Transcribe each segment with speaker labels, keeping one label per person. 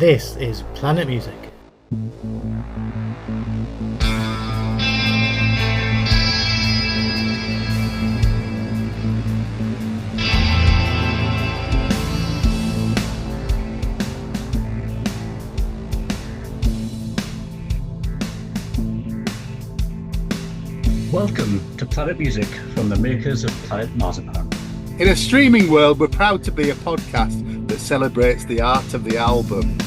Speaker 1: This is Planet Music.
Speaker 2: Welcome to Planet Music from the makers of Planet Marzipan.
Speaker 3: In a streaming world, we're proud to be a podcast that celebrates the art of the album.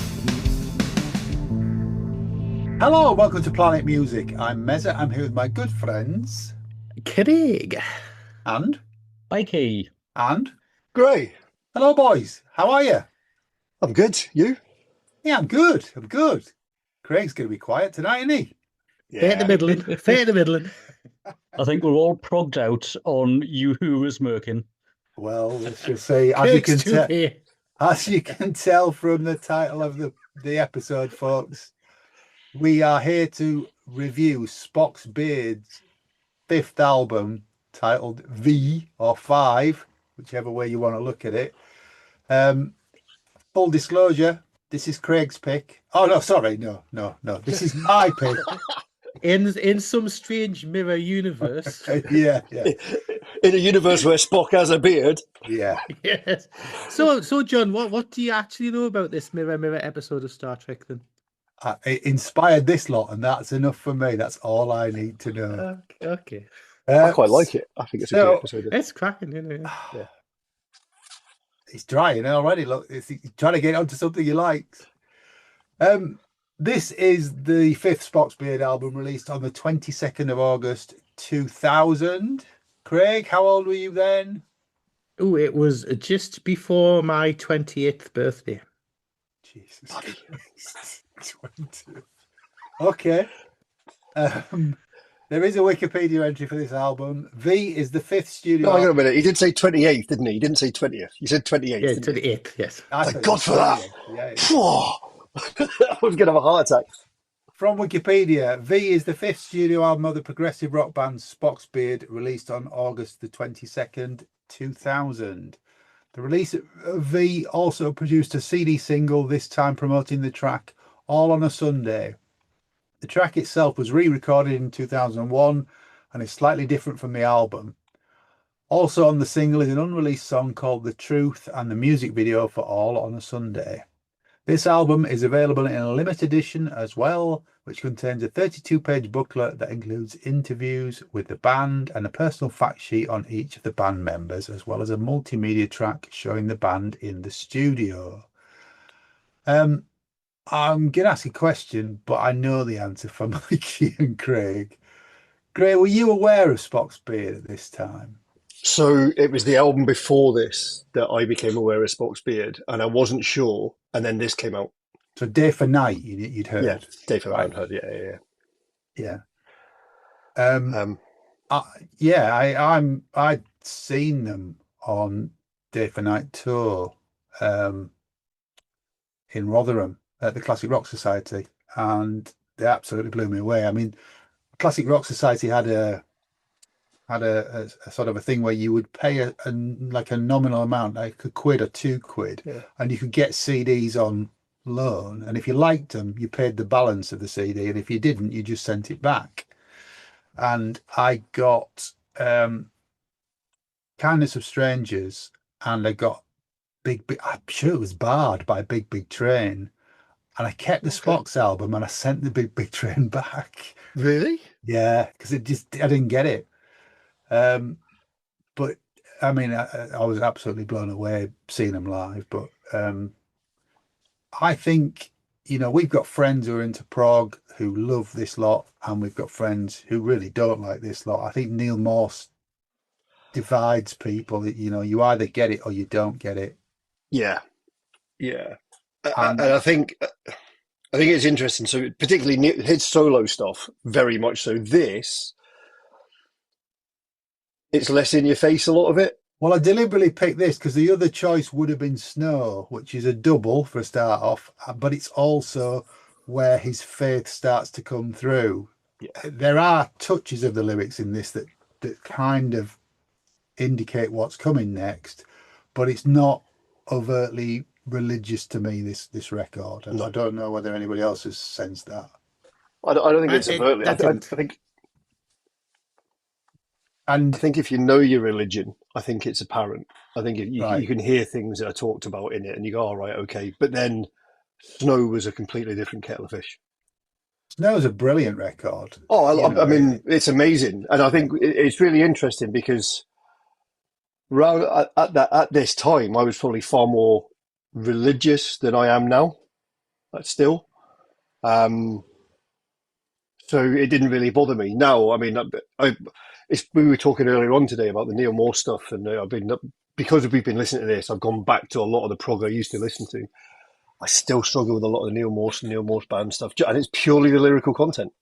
Speaker 3: Hello, welcome to Planet Music. I'm Mezza. I'm here with my good friends.
Speaker 1: Craig.
Speaker 3: And?
Speaker 2: Mikie.
Speaker 3: And?
Speaker 4: Grae.
Speaker 3: Hello, boys. How are you?
Speaker 4: I'm good. You?
Speaker 3: Yeah, I'm good. Craig's going to be quiet tonight, isn't he?
Speaker 1: Fate the middling. Fate the middling.
Speaker 2: I think we're all progged out on you who is smirking.
Speaker 3: Well, let's just say, as you can tell from the title of the episode, folks, we are here to review Spock's Beard's fifth album, titled V or 5, whichever way you want to look at it. Full disclosure, this is Craig's pick. Oh no, sorry, no. This is my pick.
Speaker 1: In some strange mirror universe.
Speaker 3: Yeah.
Speaker 4: In a universe where Spock has a beard.
Speaker 3: Yeah.
Speaker 1: Yes. So John, what do you actually know about this mirror episode of Star Trek then?
Speaker 3: It inspired this lot, and that's enough for me. That's all I need to know.
Speaker 1: Okay.
Speaker 4: I quite like it. I think it's a good episode.
Speaker 1: It's cracking, you know.
Speaker 4: Yeah.
Speaker 3: It's drying already. Look, he's trying to get onto something he likes. This is the fifth Spock's Beard album, released on the 22nd of August 2000. Craig, how old were you then?
Speaker 1: Oh, it was just before my 28th birthday.
Speaker 3: Jesus Christ. 20. Okay. There is a Wikipedia entry for this album. V is the fifth studio.
Speaker 4: No, hang on a minute. He did say 28th, didn't he? He didn't say 20th. He said 28th.
Speaker 1: Yeah,
Speaker 4: didn't he?
Speaker 1: 28th, yes.
Speaker 4: Thank God for that.
Speaker 3: Yeah.
Speaker 4: I was going to have a heart attack.
Speaker 3: From Wikipedia, V is the fifth studio album of the progressive rock band Spock's Beard, released on August the 22nd, 2000. The release of V also produced a CD single, this time promoting the track All on a Sunday. The track itself was re-recorded in 2001 and is slightly different from the album. Also on the single is an unreleased song called The Truth and the music video for All on a Sunday. This album is available in a limited edition as well, which contains a 32-page booklet that includes interviews with the band and a personal fact sheet on each of the band members, as well as a multimedia track showing the band in the studio. I'm going to ask a question, but I know the answer for Mikie and Craig. Grae, were you aware of Spock's Beard at this time?
Speaker 4: So it was the album before this that I became aware of Spock's Beard, and I wasn't sure. And then this came out.
Speaker 3: So Day for Night, you'd heard.
Speaker 4: Yeah, Day for
Speaker 3: Right.
Speaker 4: Night, heard. Yeah.
Speaker 3: I'd seen them on Day for Night tour in Rotherham at the Classic Rock Society, and they absolutely blew me away. I mean, Classic Rock Society had a sort of a thing where you would pay a nominal amount, like £1 or £2,
Speaker 4: Yeah.
Speaker 3: and you could get CDs on loan. And if you liked them, you paid the balance of the CD, and if you didn't, you just sent it back. And I got Kindness of Strangers, and I got Big. I'm sure it was Barred by Big Train, and I kept the Spock's album, and I sent the Big Train back.
Speaker 4: Really?
Speaker 3: Yeah, because I didn't get it. But I mean, I was absolutely blown away seeing them live. But I think, we've got friends who are into prog who love this lot, and we've got friends who really don't like this lot. I think Neil Morse divides people. You either get it or you don't get it.
Speaker 4: Yeah. And I think it's interesting. So particularly his solo stuff, very much so. It's less in your face, a lot of it.
Speaker 3: Well, I deliberately picked this because the other choice would have been Snow, which is a double for a start off, but it's also where his faith starts to come through. Yeah. There are touches of the lyrics in this that kind of indicate what's coming next, but it's not overtly religious to me, this record, and
Speaker 4: No.
Speaker 3: I don't know whether anybody else has sensed that.
Speaker 4: I don't think it's overtly. I
Speaker 1: didn't.
Speaker 4: think
Speaker 3: And
Speaker 4: I think if you know your religion, I think it's apparent. I think you
Speaker 3: right,
Speaker 4: can hear things that are talked about in it, and you go, "All right, okay." But then, Snow was a completely different kettle of fish.
Speaker 3: Snow's a brilliant record.
Speaker 4: Oh,
Speaker 3: You know,
Speaker 4: I mean, it's amazing, and I think it's really interesting because at this time, I was probably far more religious than I am now. But still, um, so it didn't really bother me. Now, I mean, we were talking earlier on today about the Neil Moore stuff, and because we've been listening to this, I've gone back to a lot of the prog I used to listen to. I still struggle with a lot of the Neil Morse band stuff, and it's purely the lyrical content.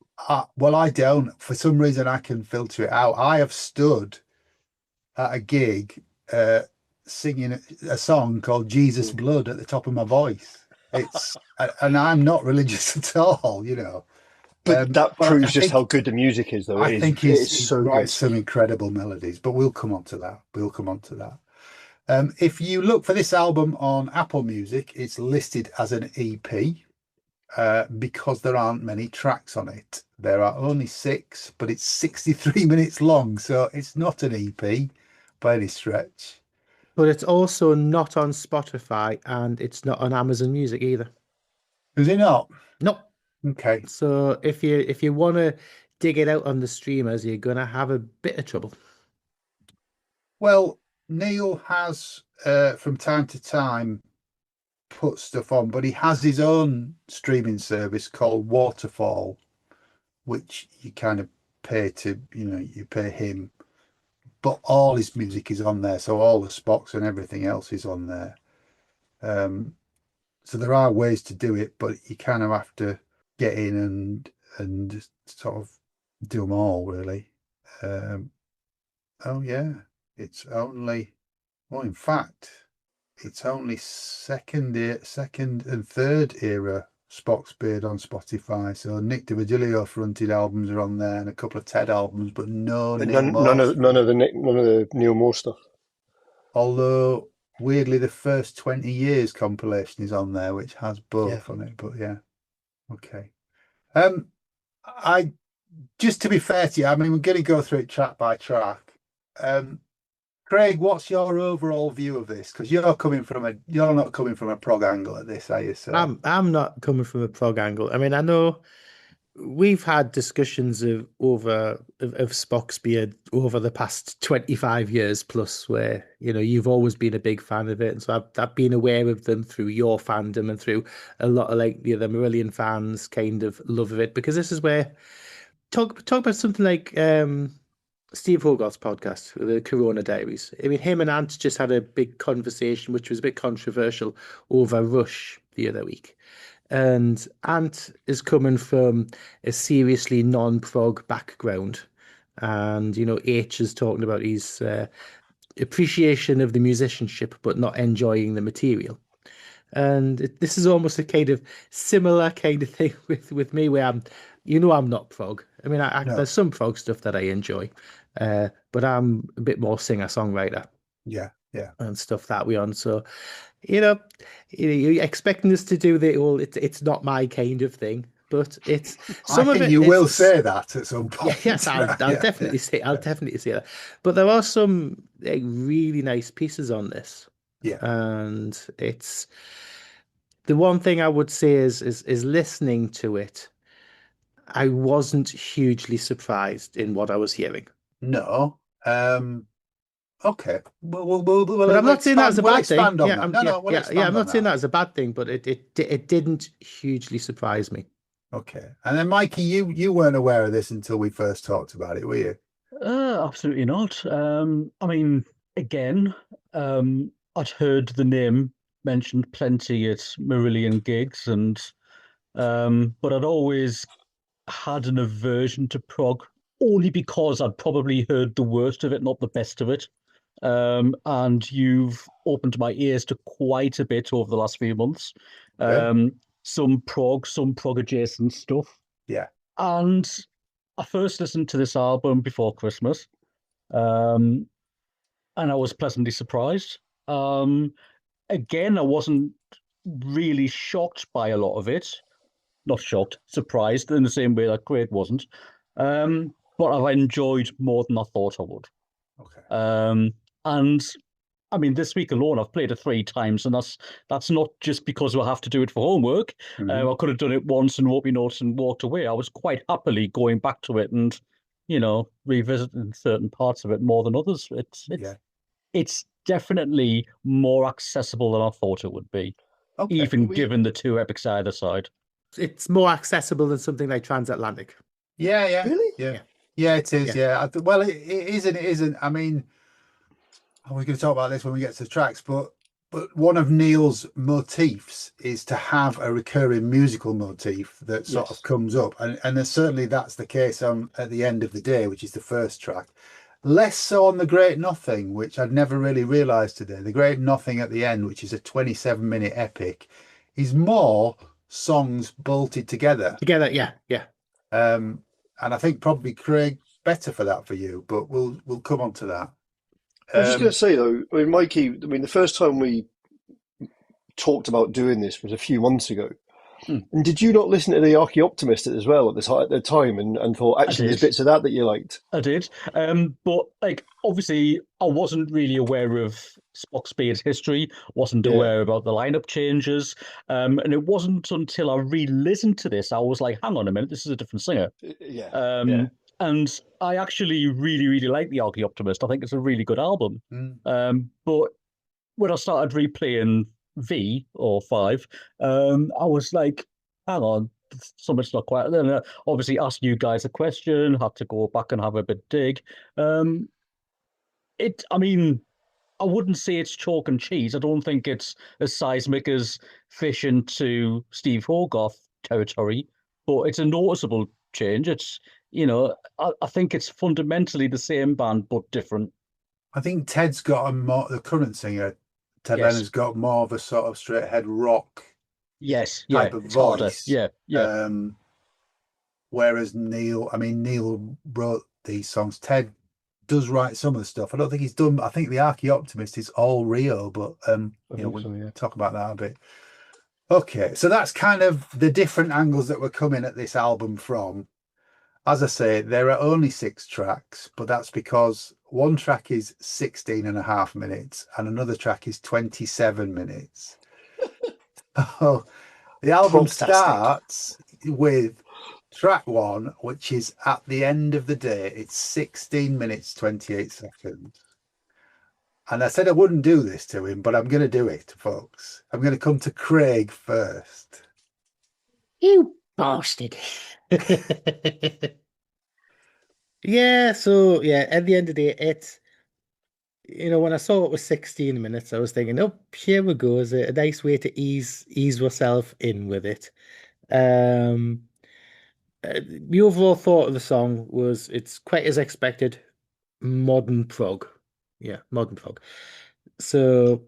Speaker 3: well, I don't. For some reason, I can filter it out. I have stood at a gig singing a song called Jesus Blood at the top of my voice. And I'm not religious at all, you know.
Speaker 4: But that
Speaker 3: but
Speaker 4: proves
Speaker 3: I
Speaker 4: just
Speaker 3: think-
Speaker 4: how good the music is, though.
Speaker 3: I think he's
Speaker 4: so
Speaker 3: writes
Speaker 4: good.
Speaker 3: some incredible melodies, but we'll come on to that. If you look for this album on Apple Music, it's listed as an EP because there aren't many tracks on it. There are only 6, but it's 63 minutes long, so it's not an EP by any stretch.
Speaker 1: But it's also not on Spotify and it's not on Amazon Music either.
Speaker 3: Is it not?
Speaker 1: No.
Speaker 3: Okay.
Speaker 1: So if you want to dig it out on the streamers, you're gonna have a bit of trouble.
Speaker 3: Well, Neil has from time to time put stuff on, but he has his own streaming service called Waterfall, which you kind of pay to, you pay him, but all his music is on there. So all the Spocks and everything else is on there. So there are ways to do it, but you kind of have to get in and sort of do them all, really. Oh yeah, it's only, well, in fact, it's only second and third era Spock's Beard on Spotify. So Nick DiVigilio fronted albums are on there and a couple of Ted albums, but no
Speaker 4: But
Speaker 3: Neil
Speaker 4: none
Speaker 3: Morse.
Speaker 4: of the Neil Moore stuff.
Speaker 3: Although weirdly, the first 20 years compilation is on there, which has both on it. But yeah, okay. I just to be fair to you, I mean, we're going to go through it track by track. Craig, what's your overall view of this? Because you're not coming from a prog angle at this, are you, sir?
Speaker 1: I'm not coming from a prog angle. I mean, I know we've had discussions of Spock's Beard over the past 25 years plus, where you've always been a big fan of it, and so I've been aware of them through your fandom and through a lot of like the Marillion fans' kind of love of it, because this is where talk about something like Steve Hogarth's podcast, the Corona Diaries. I mean, him and Ant just had a big conversation, which was a bit controversial, over Rush the other week. And Ant is coming from a seriously non-prog background. And, H is talking about his appreciation of the musicianship, but not enjoying the material. And this is almost a kind of similar kind of thing with me, where I'm not prog. I mean,
Speaker 3: No.
Speaker 1: there's some prog stuff that I enjoy, but I'm a bit more singer-songwriter.
Speaker 3: Yeah.
Speaker 1: And stuff that we on. So, you're expecting us to do the whole, it's not my kind of thing, but it's some
Speaker 3: I
Speaker 1: of
Speaker 3: think
Speaker 1: it.
Speaker 3: you will say that at some
Speaker 1: Yeah,
Speaker 3: point.
Speaker 1: yes, I'll definitely say. I'll definitely say that. But there are some really nice pieces on this.
Speaker 3: Yeah.
Speaker 1: And it's the one thing I would say is listening to it, I wasn't hugely surprised in what I was hearing.
Speaker 3: No. Okay. Well,
Speaker 1: But I'm not saying that as a bad thing.
Speaker 3: On
Speaker 1: Yeah,
Speaker 3: that.
Speaker 1: I'm not saying that as a bad thing, but it didn't hugely surprise me.
Speaker 3: Okay. And then, Mikey, you weren't aware of this until we first talked about it, were you?
Speaker 2: Absolutely not. I mean, again, I'd heard the name mentioned plenty at Marillion gigs, and but I'd always had an aversion to prog, only because I'd probably heard the worst of it, not the best of it. And you've opened my ears to quite a bit over the last few months.
Speaker 3: Okay.
Speaker 2: Some prog adjacent stuff.
Speaker 3: Yeah.
Speaker 2: And I first listened to this album before Christmas, and I was pleasantly surprised. Again, I wasn't really shocked by a lot of it. Not shocked, surprised in the same way that Grae wasn't. But I've enjoyed more than I thought I would.
Speaker 3: Okay.
Speaker 2: And I mean, this week alone, I've played it 3 times, and that's not just because I have to do it for homework.
Speaker 3: Mhm.
Speaker 2: I could have done it once and wrote me notes and walked away. I was quite happily going back to it and, revisiting certain parts of it more than others.
Speaker 3: Yeah.
Speaker 2: It's definitely more accessible than I thought it would be,
Speaker 3: Okay.
Speaker 2: even given the 2 epics either side.
Speaker 1: It's more accessible than something like Transatlantic.
Speaker 3: Yeah, yeah.
Speaker 4: Really?
Speaker 3: Yeah. Yeah, it is.
Speaker 1: Yeah.
Speaker 3: Yeah. Well, it is and it isn't. I mean, we're going to talk about this when we get to the tracks, but one of Neil's motifs is to have a recurring musical motif that sort of comes up, and certainly that's the case at the end of the day, which is the first track. Less so on the Great Nothing, which I'd never really realised today. The Great Nothing at the end, which is a 27-minute epic, is more songs bolted together.
Speaker 1: Yeah.
Speaker 3: And I think probably Craig better for that for you, but we'll come on to that.
Speaker 4: I was just going to say though, I mean, Mikie, the first time we talked about doing this was a few months ago. And did you not listen to the Archaeoptimist as well at the time and thought, actually, there's bits of that you liked?
Speaker 2: I did. But like, obviously, I wasn't really aware of Spock's Beard's history, wasn't aware about the lineup changes. And it wasn't until I re-listened to this, I was like, hang on a minute, this is a different singer.
Speaker 4: Yeah.
Speaker 2: And I actually really, really like the Archaeoptimist. I think it's a really good album. But when I started replaying V or 5, I was like, hang on, something's not quite. Then obviously asked you guys a question, had to go back and have a bit dig. I mean, I wouldn't say it's chalk and cheese. I don't think it's as seismic as Fish into Steve Hogarth territory, but it's a noticeable change. It's, I think it's fundamentally the same band, but different.
Speaker 3: I think Ted's got the current singer, Ted Leonard's got more of a sort of straight ahead rock type of voice.
Speaker 2: Harder. Yeah.
Speaker 3: Whereas Neil wrote these songs. Ted does write some of the stuff. I don't think he's done. I think the Archaeoptimist is all Rio, but we'll talk about that a bit. Okay, so that's kind of the different angles that we're coming at this album from. As I say, there are only 6 tracks, but that's because one track is 16.5 minutes and another track is 27 minutes. Oh, the album starts with track 1, which is At the End of the Day. It's 16 minutes, 28 seconds. And I said I wouldn't do this to him, but I'm going to do it, folks. I'm going to come to Craig first.
Speaker 1: You bastard. Yeah, so at the end of the day, it's, when I saw it was 16 minutes, I was thinking, oh, here we go. Is a nice way to ease yourself in with it. The overall thought of the song was it's quite as expected, modern prog. Yeah, modern prog. So,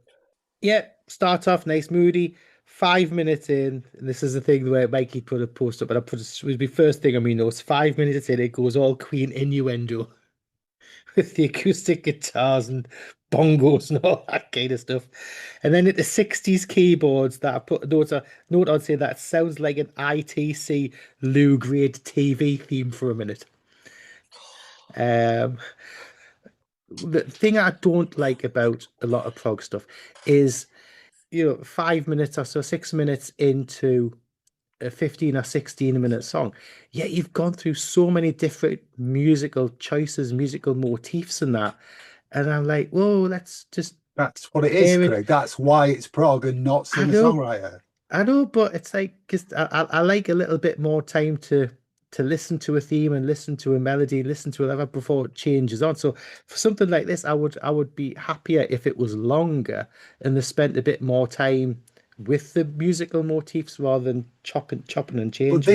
Speaker 1: start off nice, moody. 5 minutes in, and this is the thing where Mikie put a post up, but it was my first thing on my notes. 5 minutes in, it goes all Queen innuendo with the acoustic guitars and bongos and all that kind of stuff. And then at the 60s keyboards that I put a note on saying that sounds like an ITC low grade TV theme for a minute. The thing I don't like about a lot of prog stuff is 5 minutes or so, 6 minutes into a 15 or 16-minute song, you've gone through so many different musical choices, musical motifs and that. And I'm like, whoa, that's
Speaker 3: what it is, Craig. That's why it's prog and not singer-songwriter.
Speaker 1: I know, but it's like, because I like a little bit more time to listen to a theme and listen to a melody, listen to whatever before it changes on. So for something like this, I would be happier if it was longer and they spent a bit more time with the musical motifs rather than chopping and changing.
Speaker 3: But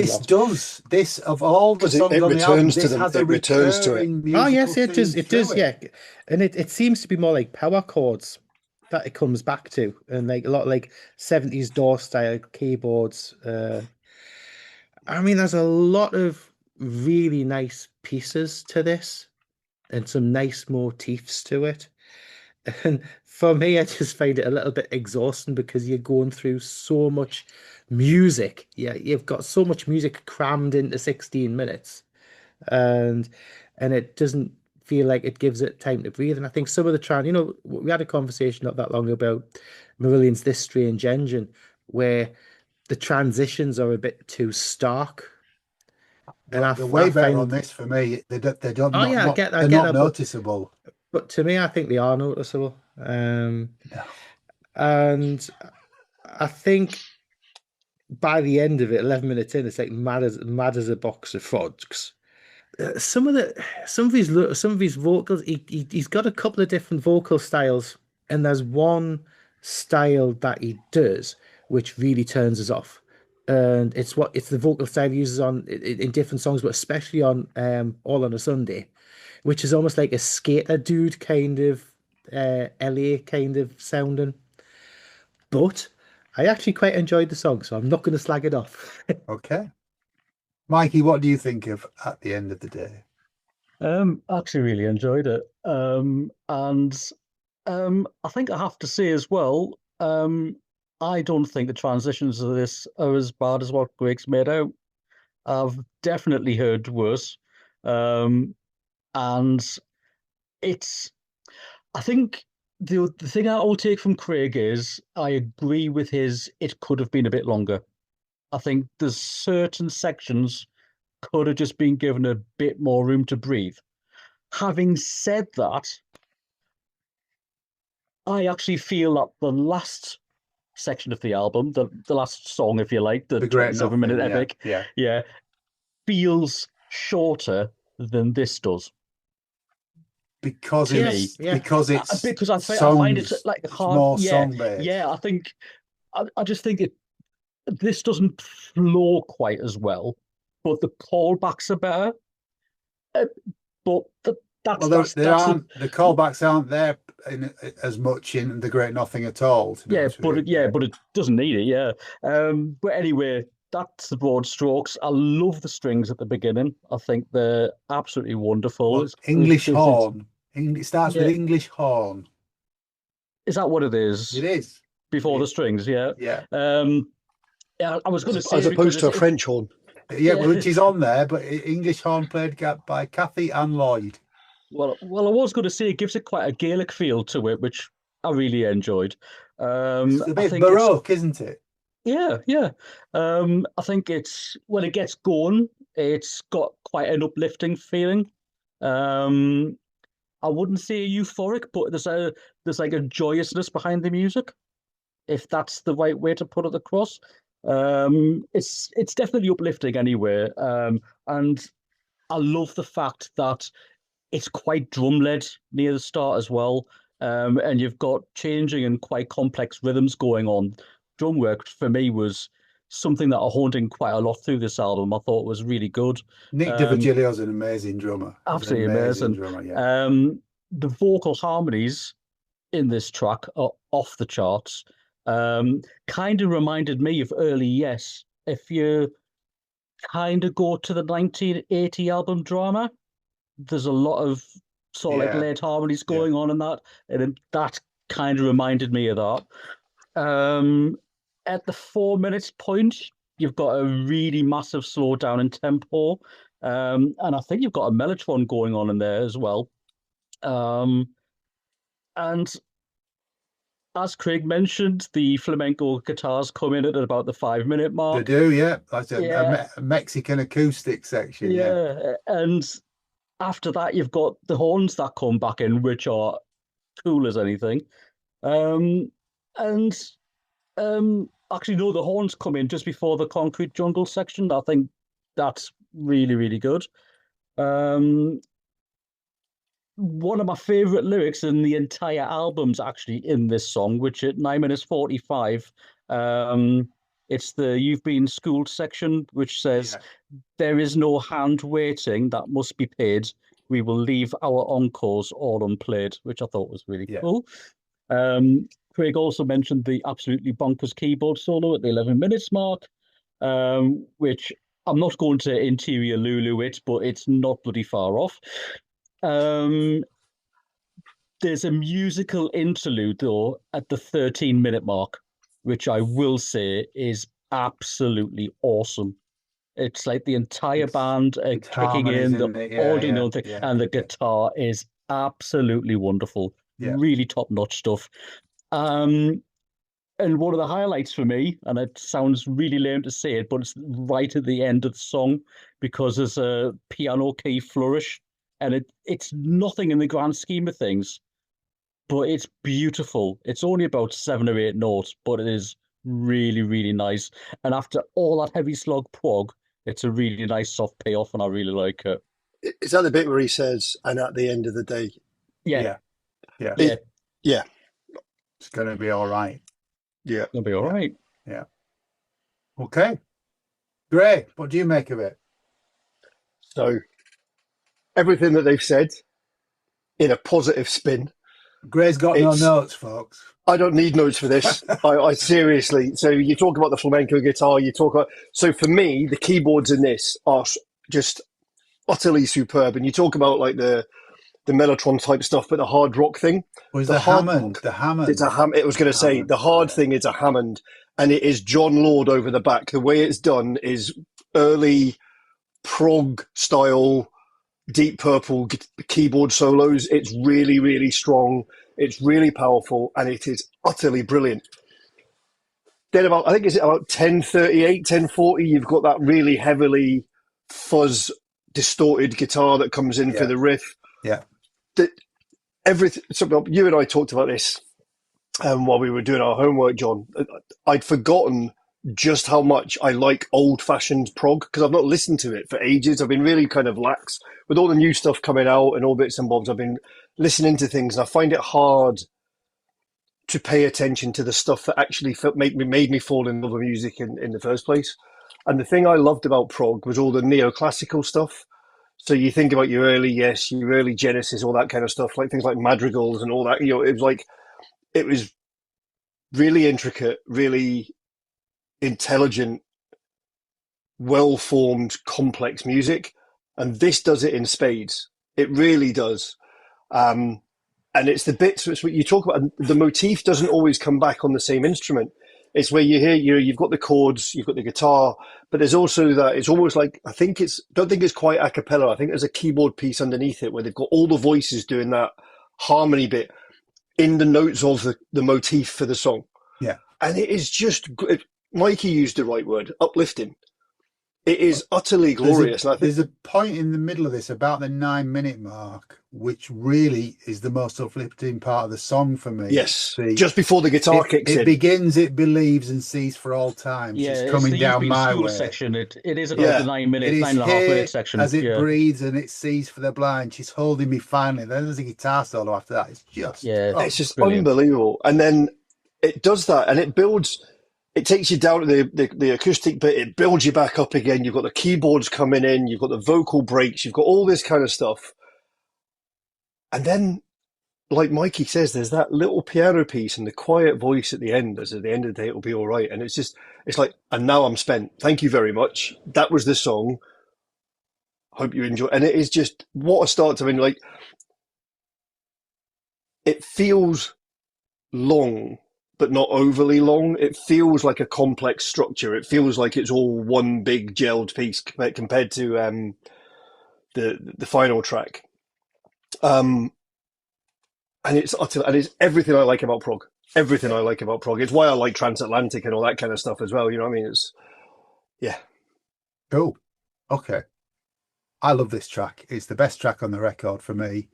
Speaker 3: this of all the songs on the album, this has a recurring musical.
Speaker 1: Oh yes, it does, yeah. And it seems to be more like power chords that it comes back to, and like a lot of like 70s DAW style keyboards. I mean, there's a lot of really nice pieces to this and some nice motifs to it. And for me, I just find it a little bit exhausting because you're going through so much music. Yeah, you've got so much music crammed into 16 minutes, and it doesn't feel like it gives it time to breathe. And I think some of the we had a conversation not that long ago about Marillion's This Strange Engine, where the transitions are a bit too stark. And
Speaker 3: Well,
Speaker 1: I,
Speaker 3: they're way
Speaker 1: I
Speaker 3: better on
Speaker 1: find,
Speaker 3: this for me. They don't
Speaker 1: oh yeah, I
Speaker 3: they're
Speaker 1: get
Speaker 3: not
Speaker 1: that,
Speaker 3: noticeable.
Speaker 1: but to me, I think they are noticeable.
Speaker 3: No.
Speaker 1: And I think by the end of it, 11 minutes in, it's like mad as a box of frogs. Some of his vocals, he's got a couple of different vocal styles, and there's one style that he does which really turns us off. And it's the vocal style he uses in different songs, but especially on All on a Sunday, which is almost like a skater dude kind of LA kind of sounding. But I actually quite enjoyed the song, so I'm not going to slag it off.
Speaker 3: Okay. Mikey, what do you think of At the End of the Day?
Speaker 2: I actually really enjoyed it. And I think I have to say as well, I don't think the transitions of this are as bad as what Greg's made out. I've definitely heard worse. Um, and it's, I think the thing I will take from Craig is I agree with his, it could have been a bit longer. I think there's certain sections could have just been given a bit more room to breathe. Having said that, I actually feel that the last section of the album, the last song, if you like, the
Speaker 3: Great
Speaker 2: 27-minute
Speaker 3: Nothing,
Speaker 2: epic,
Speaker 3: yeah.
Speaker 2: feels shorter than this does.
Speaker 3: Because
Speaker 2: To
Speaker 3: it's
Speaker 2: me,
Speaker 3: because it's
Speaker 2: because I find it
Speaker 3: songs,
Speaker 2: like
Speaker 3: it's
Speaker 2: hard.
Speaker 3: more
Speaker 2: Yeah,
Speaker 3: song based.
Speaker 2: yeah. I just think this doesn't flow quite as well, but the callbacks are better. But that's
Speaker 3: Well,
Speaker 2: that's the
Speaker 3: the callbacks aren't there as much in The Great Nothing at all. To be
Speaker 2: yeah,
Speaker 3: honest with you.
Speaker 2: but it doesn't need it. Yeah. But anyway, that's the broad strokes. I love the strings at the beginning. I think they're absolutely wonderful.
Speaker 3: Well,
Speaker 2: It's
Speaker 3: English
Speaker 2: this is
Speaker 3: horn. It starts with
Speaker 2: yeah.
Speaker 3: English horn.
Speaker 2: Is that what it is?
Speaker 3: It is.
Speaker 2: Before the strings, yeah.
Speaker 3: Yeah.
Speaker 2: Yeah, I was going to say
Speaker 4: As
Speaker 2: because
Speaker 4: opposed to a French horn.
Speaker 3: Yeah, well, which is on there, but English horn played by Kathy Ann Lloyd.
Speaker 2: well, I was going to say it gives it quite a Gaelic feel to it, which I really enjoyed.
Speaker 3: It's a
Speaker 2: I
Speaker 3: bit
Speaker 2: think it's
Speaker 3: baroque, isn't it?
Speaker 2: yeah. I think it's when it gets going, it's got quite an uplifting feeling. Um, I wouldn't say euphoric, but there's like a joyousness behind the music, if that's the right way to put it across. It's definitely uplifting anyway. And I love the fact that it's quite drum led near the start as well. And you've got changing and quite complex rhythms going on. Drum work for me was something that I honed in quite a lot through this album. I thought was really good.
Speaker 3: Nick DiVirgilio's an amazing drummer.
Speaker 2: Absolutely
Speaker 3: He's an
Speaker 2: amazing.
Speaker 3: drummer, yeah.
Speaker 2: The vocal harmonies in this track are off the charts. Kind of reminded me of early Yes. If you kind of go to the 1980 album Drama, there's a lot of sort of like late harmonies going on in that, and that kind of reminded me of that. At the 4 minutes point, you've got a really massive slowdown in tempo, and I think you've got a mellotron going on in there as well. And as Craig mentioned, the flamenco guitars come in at about the 5 minute mark.
Speaker 3: They do, yeah. That's a Mexican acoustic section, yeah.
Speaker 2: And after that, you've got the horns that come back in, which are cool as anything. Actually, no, the horns come in just before the concrete jungle section. I think that's really, really good. One of my favorite lyrics in the entire album's actually in this song, which at 9 minutes 45, it's the You've Been Schooled section, which says, there is no hand waiting that must be paid. We will leave our encores all unplayed, which I thought was really cool. Craig also mentioned the absolutely bonkers keyboard solo at the 11 minutes mark, which I'm not going to interior Lulu it, but it's not bloody far off. There's a musical interlude though at the 13-minute mark, which I will say is absolutely awesome. It's like the entire band
Speaker 3: it's
Speaker 2: kicking
Speaker 3: harmonies,
Speaker 2: in,
Speaker 3: isn't
Speaker 2: the
Speaker 3: it? Yeah,
Speaker 2: audio
Speaker 3: yeah,
Speaker 2: thing,
Speaker 3: yeah,
Speaker 2: and the
Speaker 3: yeah.
Speaker 2: guitar is absolutely wonderful.
Speaker 3: Yeah.
Speaker 2: Really top-notch stuff. And one of the highlights for me, and it sounds really lame to say it, but it's right at the end of the song because there's a piano key flourish, and it's nothing in the grand scheme of things, but it's beautiful. It's only about 7 or 8 notes, but it is really, really nice. And after all that heavy slog prog, it's a really nice soft payoff, and I really like it.
Speaker 4: Is that the bit where he says, "And at the end of the day"?
Speaker 2: Yeah,
Speaker 3: Yeah.
Speaker 2: yeah,
Speaker 4: Yeah,
Speaker 3: It's going to be all right.
Speaker 4: yeah.
Speaker 2: it'll be all right.
Speaker 3: Yeah. Okay. Great. What do you make of it?
Speaker 4: So everything that they've said in a positive spin.
Speaker 3: Gray's got no notes, folks.
Speaker 4: I don't need notes for this. I seriously. So you talk about the flamenco guitar. You talk about. So for me, the keyboards in this are just utterly superb. And you talk about like the Mellotron type stuff, but the hard rock thing.
Speaker 3: Was
Speaker 4: the
Speaker 3: the
Speaker 4: hard
Speaker 3: Hammond?
Speaker 4: rock,
Speaker 3: The Hammond.
Speaker 4: It's a Hammond. It was going to say the hard thing is a Hammond, and it is John Lord over the back. The way it's done is early prog style, Deep Purple keyboard solos. It's really, really strong. It's really powerful, and it is utterly brilliant. Then I think it's about 10:38, 10:40, you've got that really heavily fuzz distorted guitar that comes in for the riff.
Speaker 3: Yeah.
Speaker 4: Everything. So you and I talked about this while we were doing our homework, John. I'd forgotten just how much I like old-fashioned prog because I've not listened to it for ages. I've been really kind of lax with all the new stuff coming out and all bits and bobs. I've been listening to things, and I find it hard to pay attention to the stuff that actually made me fall in love with music in the first place. And the thing I loved about prog was all the neoclassical stuff. So you think about your early your early Genesis, all that kind of stuff, like things like madrigals and all that. You know, it was really intricate, really intelligent, well-formed, complex music, and this does it in spades. It really does. And it's the bits which you talk about. The motif doesn't always come back on the same instrument. It's where you hear, you've got the chords, you've got the guitar, but there's also that. It's almost like don't think it's quite a cappella. I think there's a keyboard piece underneath it where they've got all the voices doing that harmony bit in the notes of the motif for the song.
Speaker 3: Yeah,
Speaker 4: and it is just. Mikie used the right word, uplifting. It is utterly glorious.
Speaker 3: There's a point in the middle of this, about the 9-minute mark, which really is the most uplifting part of the song for me.
Speaker 4: Yes, just before the guitar kicks in.
Speaker 3: It begins, it believes and sees for all times.
Speaker 2: Yeah,
Speaker 3: it's coming down my way.
Speaker 2: Section. It is about the 9.5-minute section.
Speaker 3: As it breathes and it sees for the blind, she's holding me finally. Then there's a guitar solo after that. It's just
Speaker 4: it's just
Speaker 2: brilliant.
Speaker 4: Unbelievable. And then it does that, and it builds. It takes you down to the acoustic bit. It builds you back up again. You've got the keyboards coming in. You've got the vocal breaks. You've got all this kind of stuff. And then, like Mikie says, there's that little piano piece and the quiet voice at the end. As at the end of the day, it'll be all right. And it's like, and now I'm spent. Thank you very much. That was the song. Hope you enjoy. And it is just what a start to. I mean, like, it feels long, but not overly long. It feels like a complex structure. It feels like it's all one big gelled piece compared to the final track. And it's everything I like about prog. Everything I like about prog. It's why I like Transatlantic and all that kind of stuff as well. You know what I mean?
Speaker 3: Cool. Okay. I love this track. It's the best track on the record for me.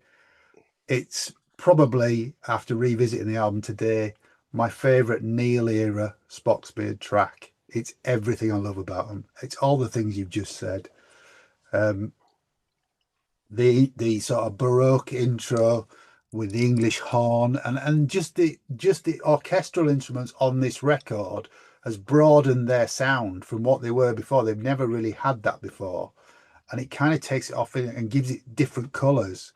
Speaker 3: It's probably, after revisiting the album today, my favourite Neil era Spock's Beard track. It's everything I love about him. It's all the things you've just said. The sort of Baroque intro with the English horn and just the orchestral instruments on this record has broadened their sound from what they were before. They've never really had that before, and it kind of takes it off and gives it different colours.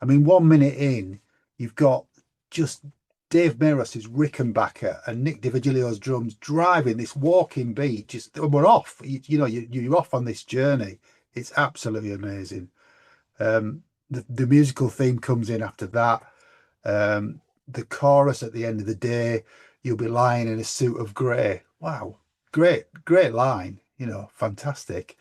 Speaker 3: I mean, 1 minute in, you've got just Dave Meros' Rickenbacker and Nick DiVigilio's drums driving this walking beat. We're off. You're off on this journey. It's absolutely amazing. The musical theme comes in after that. The chorus at the end of the day, you'll be lying in a suit of grey. Wow, great line, fantastic.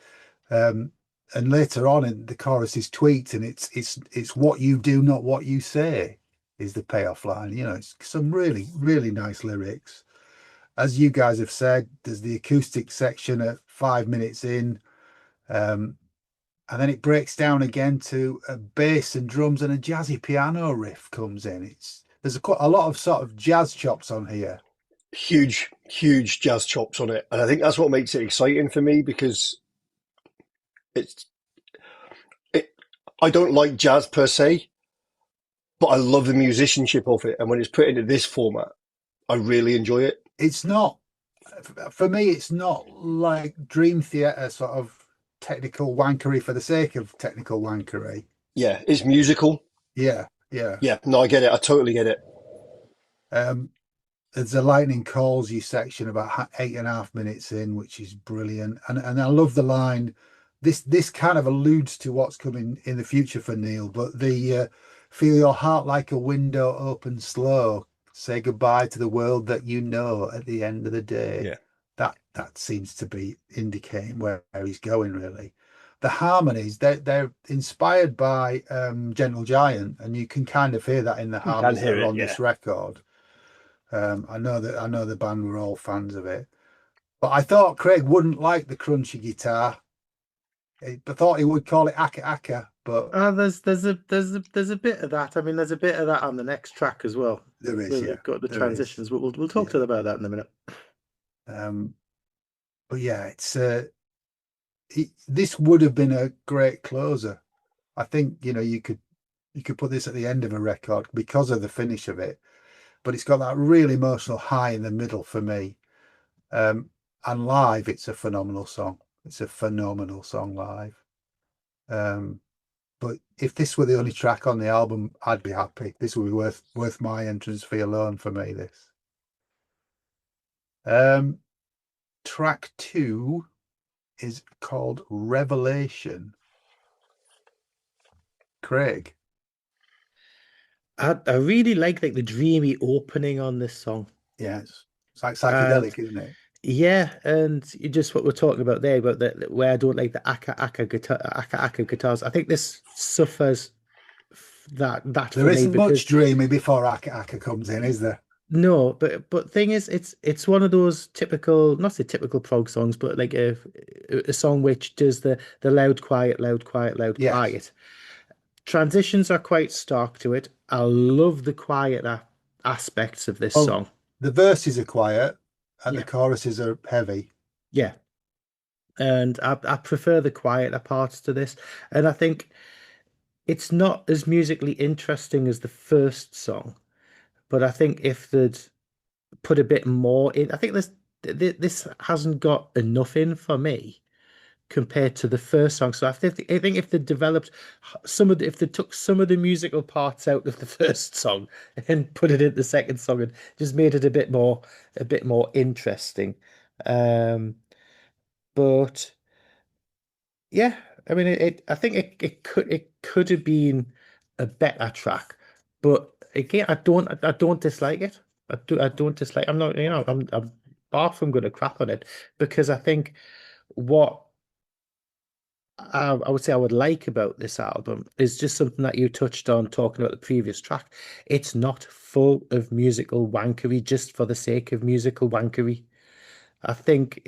Speaker 3: And later on in the chorus is tweaked, and it's what you do, not what you say, is the payoff line. It's some really, really nice lyrics. As you guys have said, there's the acoustic section at 5 minutes in, and then it breaks down again to a bass and drums, and a jazzy piano riff comes in. There's quite a lot of sort of jazz chops on here.
Speaker 4: Huge jazz chops on it, and I think that's what makes it exciting for me, because I don't like jazz per se, but I love the musicianship of it, and when it's put into this format, I really enjoy it.
Speaker 3: It's not, for me, it's not like Dream Theater sort of technical wankery for the sake of technical wankery.
Speaker 4: Yeah, it's musical.
Speaker 3: Yeah.
Speaker 4: No, I get it. I totally get it.
Speaker 3: There's a Lightning Calls You section about 8.5 minutes in, which is brilliant, and I love the line. This kind of alludes to what's coming in the future for Neil, but the feel your heart like a window open slow, say goodbye to the world that you know at the end of the day.
Speaker 4: Yeah.
Speaker 3: That seems to be indicating where he's going, really. The harmonies, they're inspired by Gentle Giant, and you can kind of hear that in the harmonies that are on this record. I know the band were all fans of it, but I thought Craig wouldn't like the crunchy guitar. I thought he would call it Aka Aka, but
Speaker 1: there's a bit of that. I mean, there's a bit of that on the next track as well.
Speaker 3: There is,
Speaker 1: We've got the transitions, but we'll talk to them about that in a minute.
Speaker 3: But yeah, this would have been a great closer. I think you could put this at the end of a record because of the finish of it, but it's got that really emotional high in the middle for me. And live, it's a phenomenal song. It's a phenomenal song live. But if this were the only track on the album, I'd be happy. This would be worth my entrance fee alone for me. This. Track 2 is called Revelation. Craig.
Speaker 1: I really like the dreamy opening on this song.
Speaker 3: Yeah, it's like psychedelic, isn't it?
Speaker 1: Yeah, and just what we're talking about there, about where I don't like the aka aka guitars. I think this suffers that.
Speaker 3: There isn't much dreamy before aka aka comes in, is there?
Speaker 1: No, but thing is, it's one of those typical, not say typical prog songs, but like a song which does the loud quiet, loud quiet, loud quiet. Transitions are quite stark to it. I love the quiet aspects of this song.
Speaker 3: The verses are quiet and the choruses are heavy.
Speaker 1: Yeah. And I prefer the quieter parts to this. And I think it's not as musically interesting as the first song, but I think if they'd put a bit more in, I think this hasn't got enough in for me compared to the first song. So I think if they developed if they took some of the musical parts out of the first song and put it in the second song and just made it a bit more interesting. But yeah, I mean, I think it could have been a better track, but again, I don't dislike it. I don't dislike. I'm not, I'm far from going to crap on it, because I think what I would say I would like about this album is just something that you touched on talking about the previous track. It's not full of musical wankery just for the sake of musical wankery. I think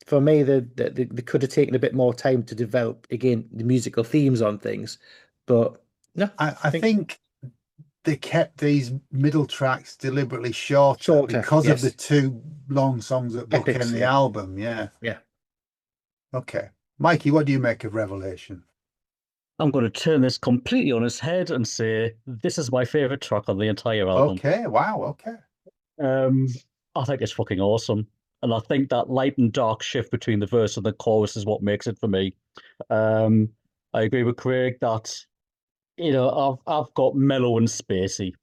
Speaker 1: for me, they could have taken a bit more time to develop, again, the musical themes on things. But no,
Speaker 3: I think they kept these middle tracks deliberately shorter because of the 2 long songs that bookend the album. Yeah. Okay. Mikey, what do you make of Revelation?
Speaker 2: I'm going to turn this completely on its head and say this is my favorite track on the entire album.
Speaker 3: Okay, wow, okay.
Speaker 2: I think it's fucking awesome. And I think that light and dark shift between the verse and the chorus is what makes it for me. I agree with Craig that, I've got mellow and spacey.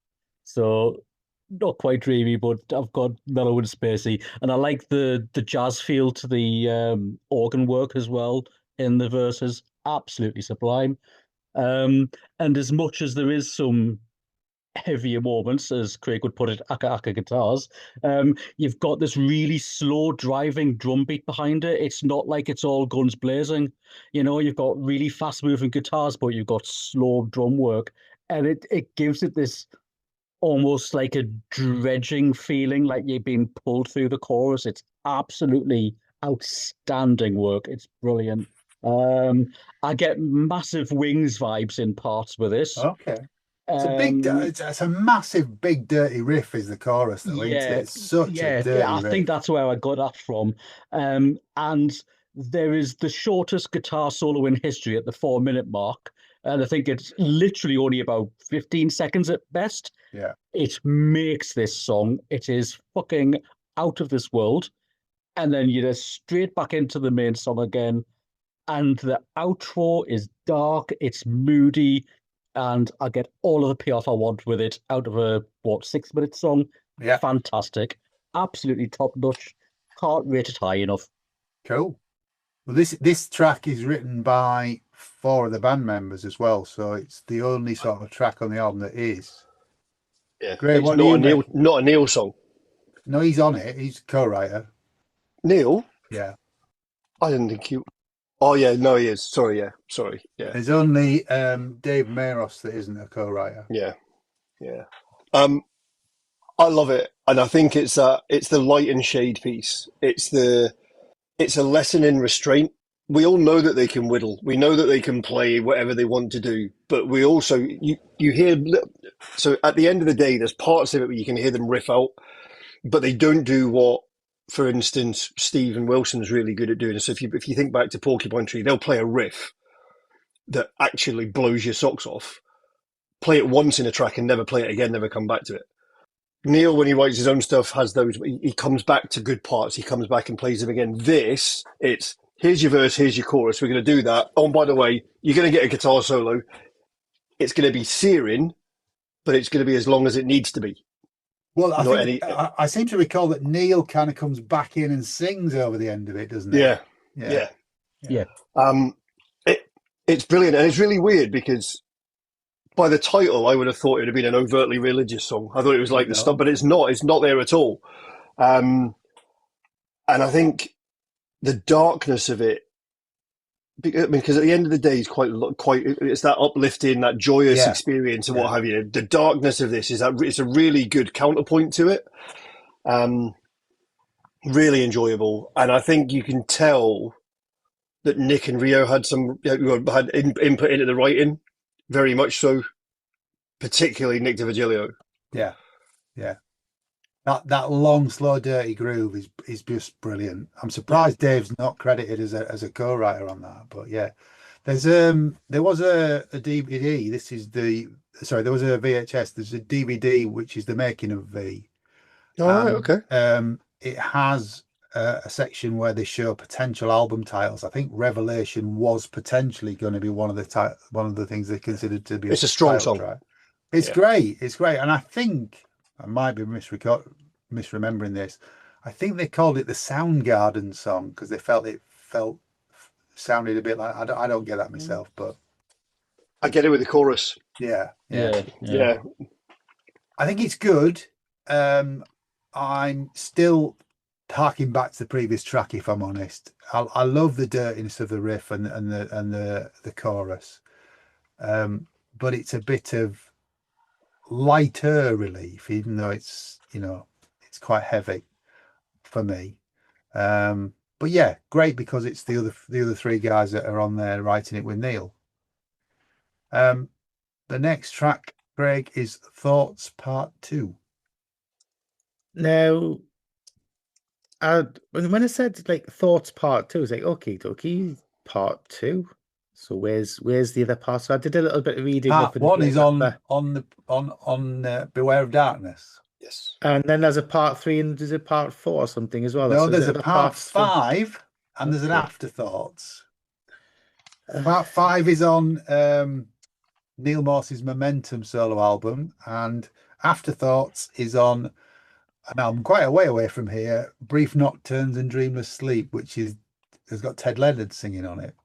Speaker 2: So not quite dreamy, but I've got mellow and spacey. And I like the jazz feel to the organ work as well in the verses. Absolutely sublime. And as much as there is some heavier moments, as Craig would put it, aka aka guitars. You've got this really slow driving drum beat behind it. It's not like it's all guns blazing. You've got really fast moving guitars, but you've got slow drum work. And it gives it this almost like a dredging feeling, like you're being pulled through the chorus. It's absolutely outstanding work. It's brilliant. I get massive Wings vibes in parts with this.
Speaker 3: Okay. It's a big, it's a massive, big, dirty riff is the chorus, though, isn't it? It's such a dirty
Speaker 2: I
Speaker 3: riff.
Speaker 2: think that's where I got that from. And there is the shortest guitar solo in history at the 4-minute mark. And I think it's literally only about 15 seconds at best.
Speaker 3: Yeah.
Speaker 2: It makes this song. It is fucking out of this world. And then you're just straight back into the main song again. And the outro is dark, it's moody, and I get all of the payoff I want with it out of a 6-minute song.
Speaker 3: Yeah.
Speaker 2: Fantastic. Absolutely top notch. Can't rate it high enough.
Speaker 3: Cool. Well, this track is written by 4 of the band members as well, so it's the only sort of track on the album that is.
Speaker 4: Yeah,
Speaker 3: Great.
Speaker 4: it's not a Neil song.
Speaker 3: No, he's on it. He's co-writer.
Speaker 4: Neil?
Speaker 3: Yeah.
Speaker 4: I didn't think you. Oh yeah, no, he is. Sorry, yeah.
Speaker 3: There's only Dave Mayros that isn't a co-writer.
Speaker 4: Yeah. I love it, and I think it's the light and shade piece. It's a lesson in restraint. We all know that they can whittle. We know that they can play whatever they want to do, but we also you hear. So at the end of the day, there's parts of it where you can hear them riff out, but they don't do what, for instance, Stephen Wilson's really good at doing. So if you think back to Porcupine Tree, they'll play a riff that actually blows your socks off. Play it once in a track and never play it again, never come back to it. Neil, when he writes his own stuff, has those. He comes back to good parts. He comes back and plays them again. It's here's your verse, here's your chorus. We're going to do that. Oh, and by the way, you're going to get a guitar solo. It's going to be searing, but it's going to be as long as it needs to be.
Speaker 3: Well, I seem to recall that Neil kind of comes back in and sings over the end of it, doesn't he?
Speaker 4: Yeah.
Speaker 2: Yeah.
Speaker 4: It's brilliant, and it's really weird because by the title, I would have thought it would have been an overtly religious song. I thought it was like the stuff, but it's not. It's not there at all. And I think the darkness of it, because at the end of the day, it's quite. It's that uplifting, that joyous experience, and what have you. The darkness of this is that it's a really good counterpoint to it. Really enjoyable, and I think you can tell that Nick and Rio had input into the writing, very much so. Particularly Nick DiVirgilio.
Speaker 3: Yeah. That long, slow, dirty groove is just brilliant. I'm surprised Dave's not credited as a co-writer on that, but yeah. There was a DVD. There was a VHS. There's a DVD which is the making of V.
Speaker 4: Right, okay.
Speaker 3: It has a section where they show potential album titles. I think Revelation was potentially going to be one of the things they considered to be.
Speaker 4: It's a strong song.
Speaker 3: Track. It's great. It's great, and I think I might be misremembering this. I think they called it the Soundgarden song because they felt sounded a bit like. I don't get that myself, but
Speaker 4: I get it with the chorus.
Speaker 3: Yeah. I think it's good. I'm still harking back to the previous track, if I'm honest. I love the dirtiness of the riff and the chorus, but it's a bit of lighter relief, even though it's quite heavy for me. But yeah, great because it's the other 3 guys that are on there writing it with Neil. The next track, Greg, is Thoughts Part 2.
Speaker 1: Now, when I said like Thoughts Part 2, I was like, okay, Part 2. So where's the other part? So I did a little bit of reading.
Speaker 3: Part 1 is on Beware of Darkness.
Speaker 4: Yes.
Speaker 1: And then there's a Part 3 and there's a Part 4 or something as well.
Speaker 3: No,
Speaker 1: So
Speaker 3: there's a Part 5 and there's an Afterthoughts. Part 5 is on Neil Morse's Momentum solo album, and Afterthoughts is on an album quite a way away from here, Brief Nocturnes and Dreamless Sleep, which has got Ted Leonard singing on it.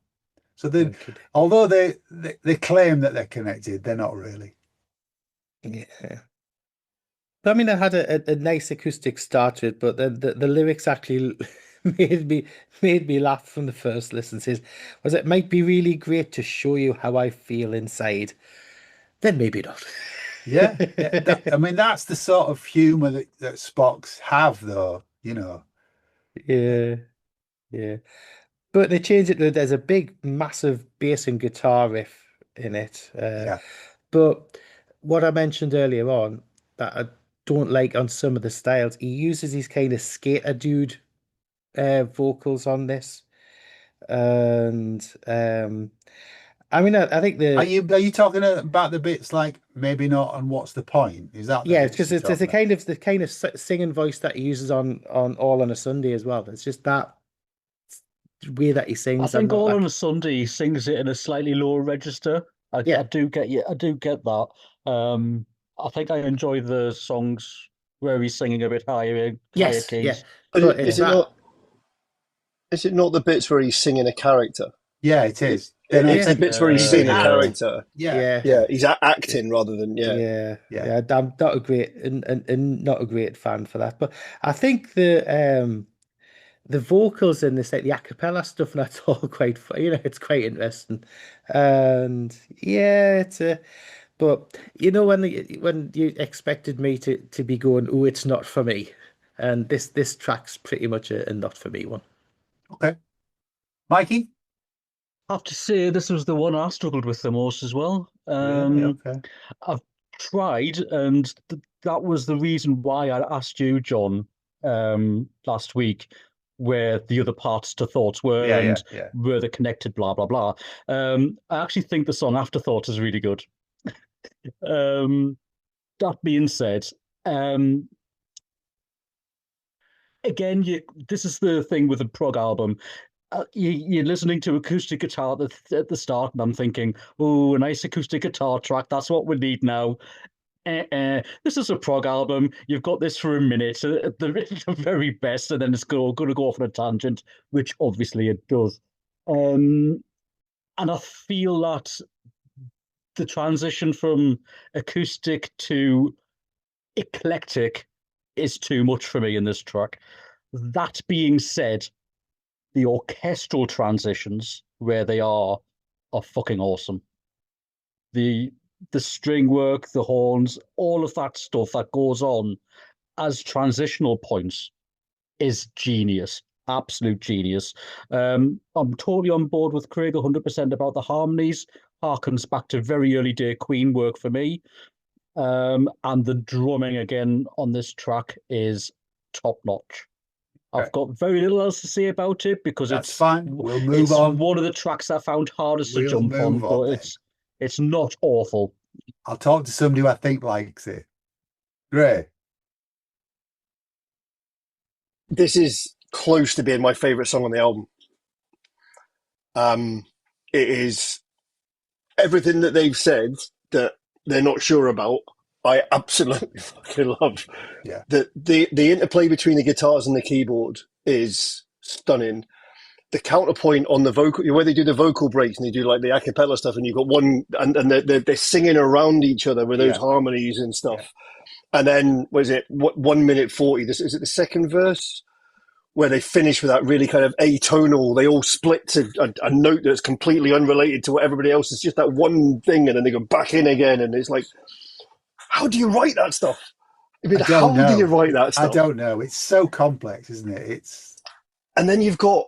Speaker 3: So although they claim that they're connected, they're not really.
Speaker 1: Yeah. I mean, I had a nice acoustic start to it, but then the lyrics actually made me laugh from the first listen. Says, was it might be really great to show you how I feel inside. Then maybe not.
Speaker 3: Yeah, yeah. I mean, that's the sort of humor that Spocks have, though.
Speaker 1: Yeah, yeah. But they changed it to there's a big, massive bass and guitar riff in it.
Speaker 3: Yeah.
Speaker 1: But what I mentioned earlier on that I don't like on some of the styles, he uses these kind of skater dude vocals on this, and I mean, I think
Speaker 3: Are
Speaker 1: the
Speaker 3: you talking about the bits like maybe not and what's the point? Is that the
Speaker 1: yeah,
Speaker 3: bits
Speaker 1: because
Speaker 3: you're
Speaker 1: it's
Speaker 3: talking
Speaker 1: the kind of singing voice that he uses on All on a Sunday as well. It's just that way that he
Speaker 2: I
Speaker 1: sings. I'm
Speaker 2: think
Speaker 1: not
Speaker 2: all on
Speaker 1: like
Speaker 2: a Sunday he sings it in a slightly lower register. I
Speaker 1: yeah,
Speaker 2: do get you. I do get that. I think I enjoy the songs where he's singing a bit higher
Speaker 1: yes, yeah,
Speaker 2: keys.
Speaker 4: But
Speaker 1: but it's
Speaker 4: is it
Speaker 1: that
Speaker 4: not? Is it not the bits where he's singing a character?
Speaker 3: Yeah, it is. Then
Speaker 4: It's
Speaker 1: yeah,
Speaker 4: the bits where he's
Speaker 3: he'd be
Speaker 4: singing a
Speaker 3: acting.
Speaker 4: character.
Speaker 3: Yeah,
Speaker 1: yeah.
Speaker 4: Yeah, he's acting rather than
Speaker 1: Yeah,
Speaker 3: yeah.
Speaker 1: yeah, I'm not a great and not a great fan for that, but I think the vocals in this, like the a cappella stuff, that's all quite fun. It's quite interesting, and yeah, it's a. But when you expected me to be going, oh, it's not for me, and this track's pretty much a not for me one.
Speaker 3: Okay, Mikey.
Speaker 2: I have to say this was the one I struggled with the most as well.
Speaker 3: Really? Okay.
Speaker 2: I've tried, and that was the reason why I asked you, John, last week, where the other parts to thoughts were
Speaker 3: Yeah.
Speaker 2: and were they connected, blah blah blah. I actually think the song Afterthought is really good. That being said, again, this is the thing with a prog album. You're listening to acoustic guitar at the start, and I'm thinking, oh, a nice acoustic guitar track. That's what we need now. This is a prog album. You've got this for a minute at the very best, and then it's going to go off on a tangent, which obviously it does. And I feel that the transition from acoustic to eclectic is too much for me in this track. That being said, the orchestral transitions where they are fucking awesome. The string work, the horns, all of that stuff that goes on as transitional points is genius. Absolute genius. I'm totally on board with Craig 100% about the harmonies. Harkens back to very early day Queen work for me. And the drumming again on this track is top notch.
Speaker 3: Okay.
Speaker 2: I've got very little else to say about it because
Speaker 3: That's fine. We'll move
Speaker 2: it's
Speaker 3: on.
Speaker 2: one of the tracks I found hardest to
Speaker 3: We'll
Speaker 2: jump on,
Speaker 3: move on
Speaker 2: but
Speaker 3: then.
Speaker 2: it's not awful.
Speaker 3: I'll talk to somebody who I think likes it. Grae.
Speaker 4: This is close to being my favourite song on the album. It is everything that they've said that they're not sure about. I absolutely fucking love.
Speaker 3: Yeah.
Speaker 4: The interplay between the guitars and the keyboard is stunning. The counterpoint on the vocal, where they do the vocal breaks and they do like the a cappella stuff, and you've got one, and they're singing around each other with those harmonies and stuff. Yeah. And then, was it 1 minute 40? Is it the second verse where they finish with that really kind of atonal? They all split to a note that's completely unrelated to what everybody else is. Just that one thing, and then they go back in again, and it's like, how do you write that stuff? I mean, how do you write that stuff?
Speaker 3: I don't know. It's so complex, isn't it?
Speaker 4: And then you've got,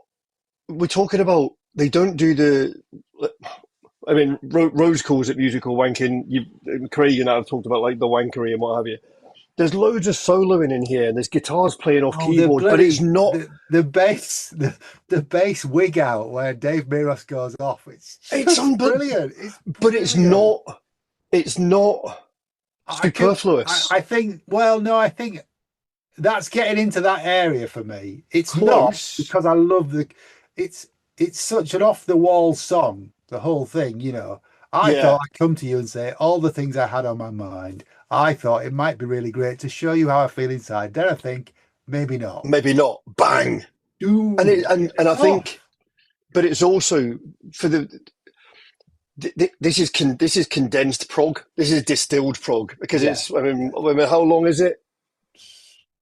Speaker 4: we're talking about, they don't do the, I mean, Rose calls it musical wanking. Craig and I have talked about like the wankery and what have you. There's loads of soloing in here, and there's guitars playing off keyboard, but it's not
Speaker 3: the bass wig out where Dave Miros goes off. It's brilliant.
Speaker 4: It's not superfluous.
Speaker 3: I think. Well, no, I think that's getting into that area for me. It's
Speaker 4: close.
Speaker 3: Not because I love it's such an off the wall song. The whole thing, I thought I'd come to you and say all the things I had on my mind. I thought it might be really great to show you how I feel inside. Then I think maybe not.
Speaker 4: Maybe not. Bang.
Speaker 3: Ooh,
Speaker 4: and I think, but it's also for This is condensed prog. This is distilled prog because
Speaker 3: Yeah.
Speaker 4: it's. I mean, how long is it?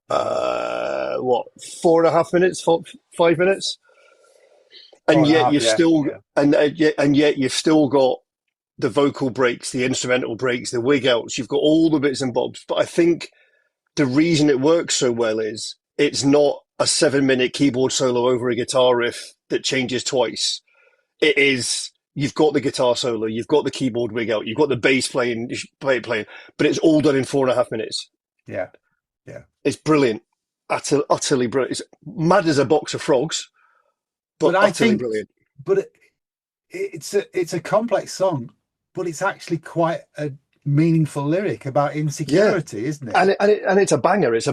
Speaker 4: What, 4.5 minutes, 5 minutes, and yet
Speaker 3: 4.5,
Speaker 4: you've
Speaker 3: yeah,
Speaker 4: still
Speaker 3: yeah.
Speaker 4: and yet you've still got the vocal breaks, the instrumental breaks, the wig outs. You've got all the bits and bobs. But I think the reason it works so well is it's not a 7-minute keyboard solo over a guitar riff that changes twice. It is. You've got the guitar solo, you've got the keyboard wig out, you've got the bass playing, but it's all done in 4.5 minutes.
Speaker 3: Yeah.
Speaker 4: It's brilliant, utterly brilliant. It's mad as a box of frogs, but
Speaker 3: I
Speaker 4: utterly
Speaker 3: think,
Speaker 4: brilliant.
Speaker 3: but it's a complex song, but it's actually quite a meaningful lyric about insecurity, isn't it?
Speaker 4: And it's a banger. It's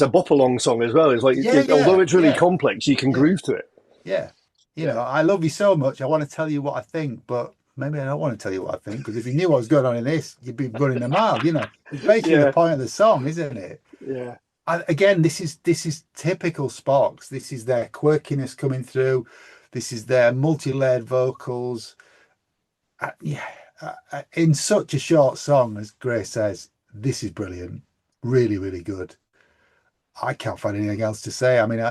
Speaker 4: a bop along song as well. It's like although it's really complex, you can groove to it.
Speaker 3: Yeah. You know, I love you so much. I want to tell you what I think, but maybe I don't want to tell you what I think, because if you knew what was going on in this, you'd be running a mile. You know, it's basically the point of the song, isn't it?
Speaker 4: Yeah.
Speaker 3: Again, this is typical Spock's. This is their quirkiness coming through. This is their multi-layered vocals. In such a short song, as Grae says, this is brilliant. Really, really good. I can't find anything else to say. I mean,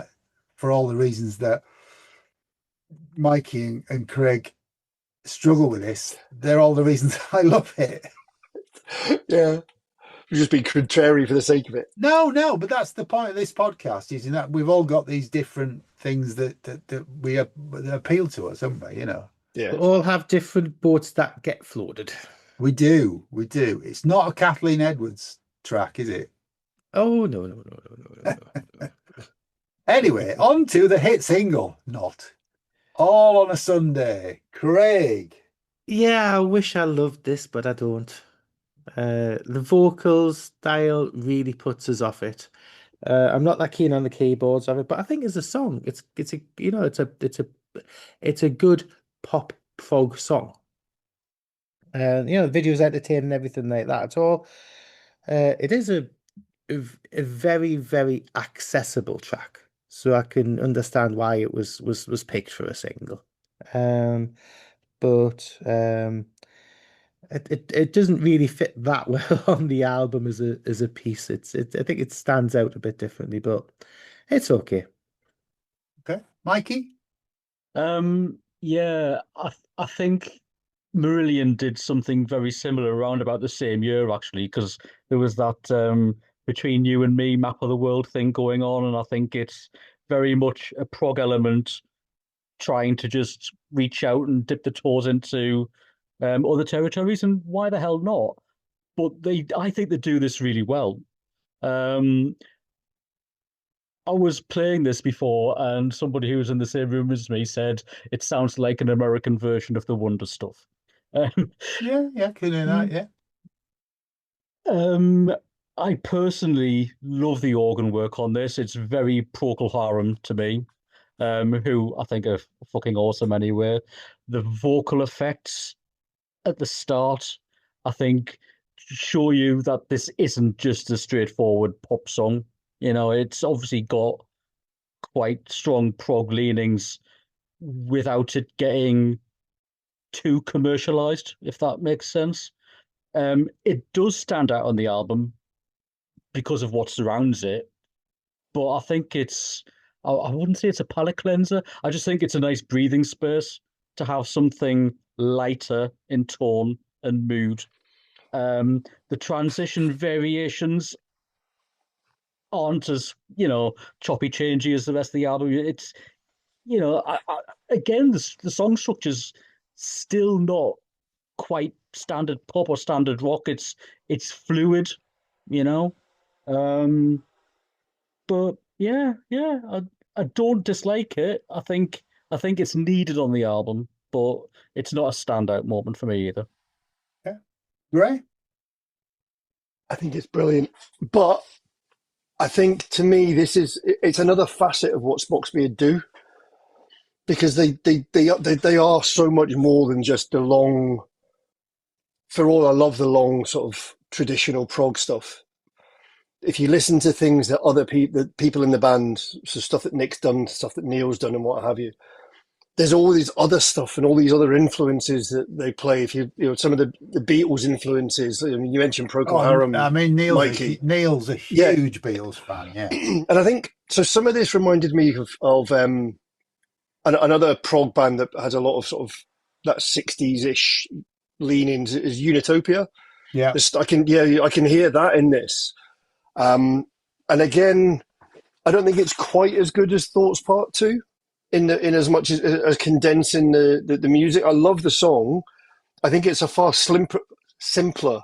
Speaker 3: for all the reasons that Mikie and Craig struggle with this, they're all the reasons I love it.
Speaker 4: Yeah. We've just been contrary for the sake of it.
Speaker 3: No, but that's the point of this podcast, is that we've all got these different things that appeal to us, haven't we? You know,
Speaker 4: Yeah.
Speaker 1: We all have different boats that get floated.
Speaker 3: we do. It's not a Kathleen Edwards track, is it?
Speaker 1: Oh no.
Speaker 3: Anyway, on to the hit single. Not All on a Sunday. Craig.
Speaker 1: Yeah, I wish I loved this, but I don't. The vocal style really puts us off it. I'm not that keen on the keyboards of it, but I think as a song, it's a good pop prog song. The video's entertaining and everything like that. It's all. It is a very, very accessible track, so I can understand why it was picked for a single. But it doesn't really fit that well on the album as a piece. I think it stands out a bit differently, but it's okay.
Speaker 3: Okay, Mikie.
Speaker 2: Yeah, I think Marillion did something very similar around about the same year, actually, because there was that Between You and Me Map of the World thing going on, and I think it's very much a prog element trying to just reach out and dip the toes into other territories, and why the hell not? But I think they do this really well. I was playing this before, and somebody who was in the same room as me said it sounds like an American version of the Wonder Stuff.
Speaker 3: Yeah, can hear that. Yeah.
Speaker 2: I personally love the organ work on this. It's very Procol Harum to me, who I think are fucking awesome anyway. The vocal effects at the start, I think, show you that this isn't just a straightforward pop song. You know, it's obviously got quite strong prog leanings without it getting too commercialized, if that makes sense. It does stand out on the album because of what surrounds it, but I think I wouldn't say it's a palate cleanser. I just think it's a nice breathing space to have something lighter in tone and mood. The transition variations aren't as, choppy changey as the rest of the album. It's, again, the song structure's still not quite standard pop or standard rock. It's fluid, but yeah, I don't dislike it. I think it's needed on the album, but it's not a standout moment for me either.
Speaker 3: Yeah, Grae.
Speaker 4: I think it's brilliant, but I think to me it's another facet of what Spock's Beard do, because they are so much more than just the long. For all I love the long sort of traditional prog stuff, if you listen to things that other people in the band, so stuff that Nick's done, stuff that Neil's done, and what have you, there's all these other stuff and all these other influences that they play. If you know some of the Beatles influences, I mean, you mentioned Procol Harum,
Speaker 3: I mean,
Speaker 4: Mikie.
Speaker 3: Neil's a
Speaker 4: Yeah.
Speaker 3: huge Beatles fan, yeah.
Speaker 4: And I think so. Some of this reminded me of another prog band that has a lot of sort of that 60s-ish leanings is Unitopia.
Speaker 3: Yeah.
Speaker 4: I can hear that in this. And again, I don't think it's quite as good as Thoughts Part 2 in as much as condensing the music. I love the song. I think it's a far simpler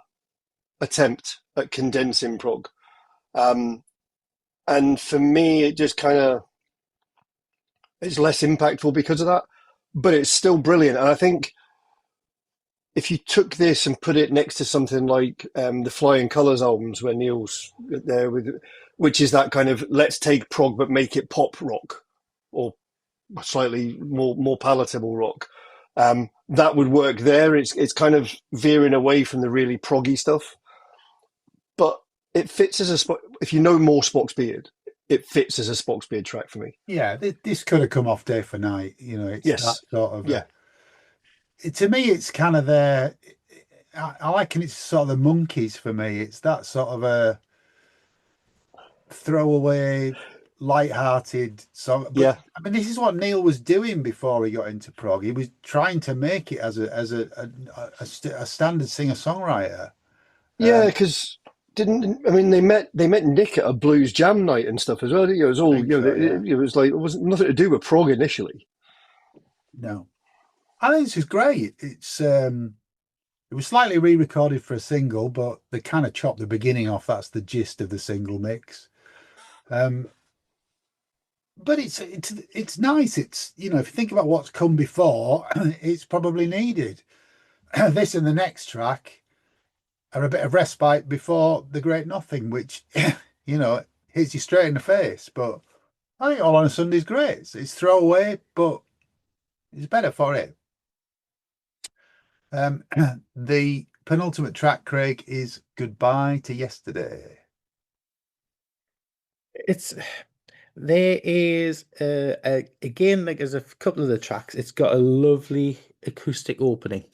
Speaker 4: attempt at condensing prog. And for me, it just kind of it's less impactful because of that, but it's still brilliant. And I think if you took this and put it next to something like the Flying Colours albums, where Neil's there with, which is that kind of let's take prog but make it pop rock or slightly more palatable rock, that would work there. It's kind of veering away from the really proggy stuff, but it fits as if you know more Spock's Beard, it fits as a Spock's Beard track for me.
Speaker 3: Yeah, this could have come off Day for Night. You know, it's
Speaker 4: Yes.
Speaker 3: that sort of.
Speaker 4: Yeah.
Speaker 3: To me, it's kind of there. I liken it to sort of the Monkeys for me. It's that sort of a throwaway, light-hearted song. But,
Speaker 4: Yeah.
Speaker 3: I mean, this is what Neil was doing before he got into prog. He was trying to make it as a standard singer-songwriter.
Speaker 4: Yeah, because they met Nick at a blues jam night and stuff as well. It was all it was like it wasn't nothing to do with prog initially.
Speaker 3: No, I think this is great. It's it was slightly re-recorded for a single, but they kind of chopped the beginning off. That's the gist of the single mix. But it's nice. It's, you know, if you think about what's come before, it's probably needed. This and the next track are a bit of respite before the Great Nothing, which, you know, hits you straight in the face. But I think All on a Sunday's great. It's throwaway, but it's better for it. The penultimate track, Craig, is Goodbye to Yesterday.
Speaker 1: There is again, like as a couple of the tracks, it's got a lovely acoustic opening,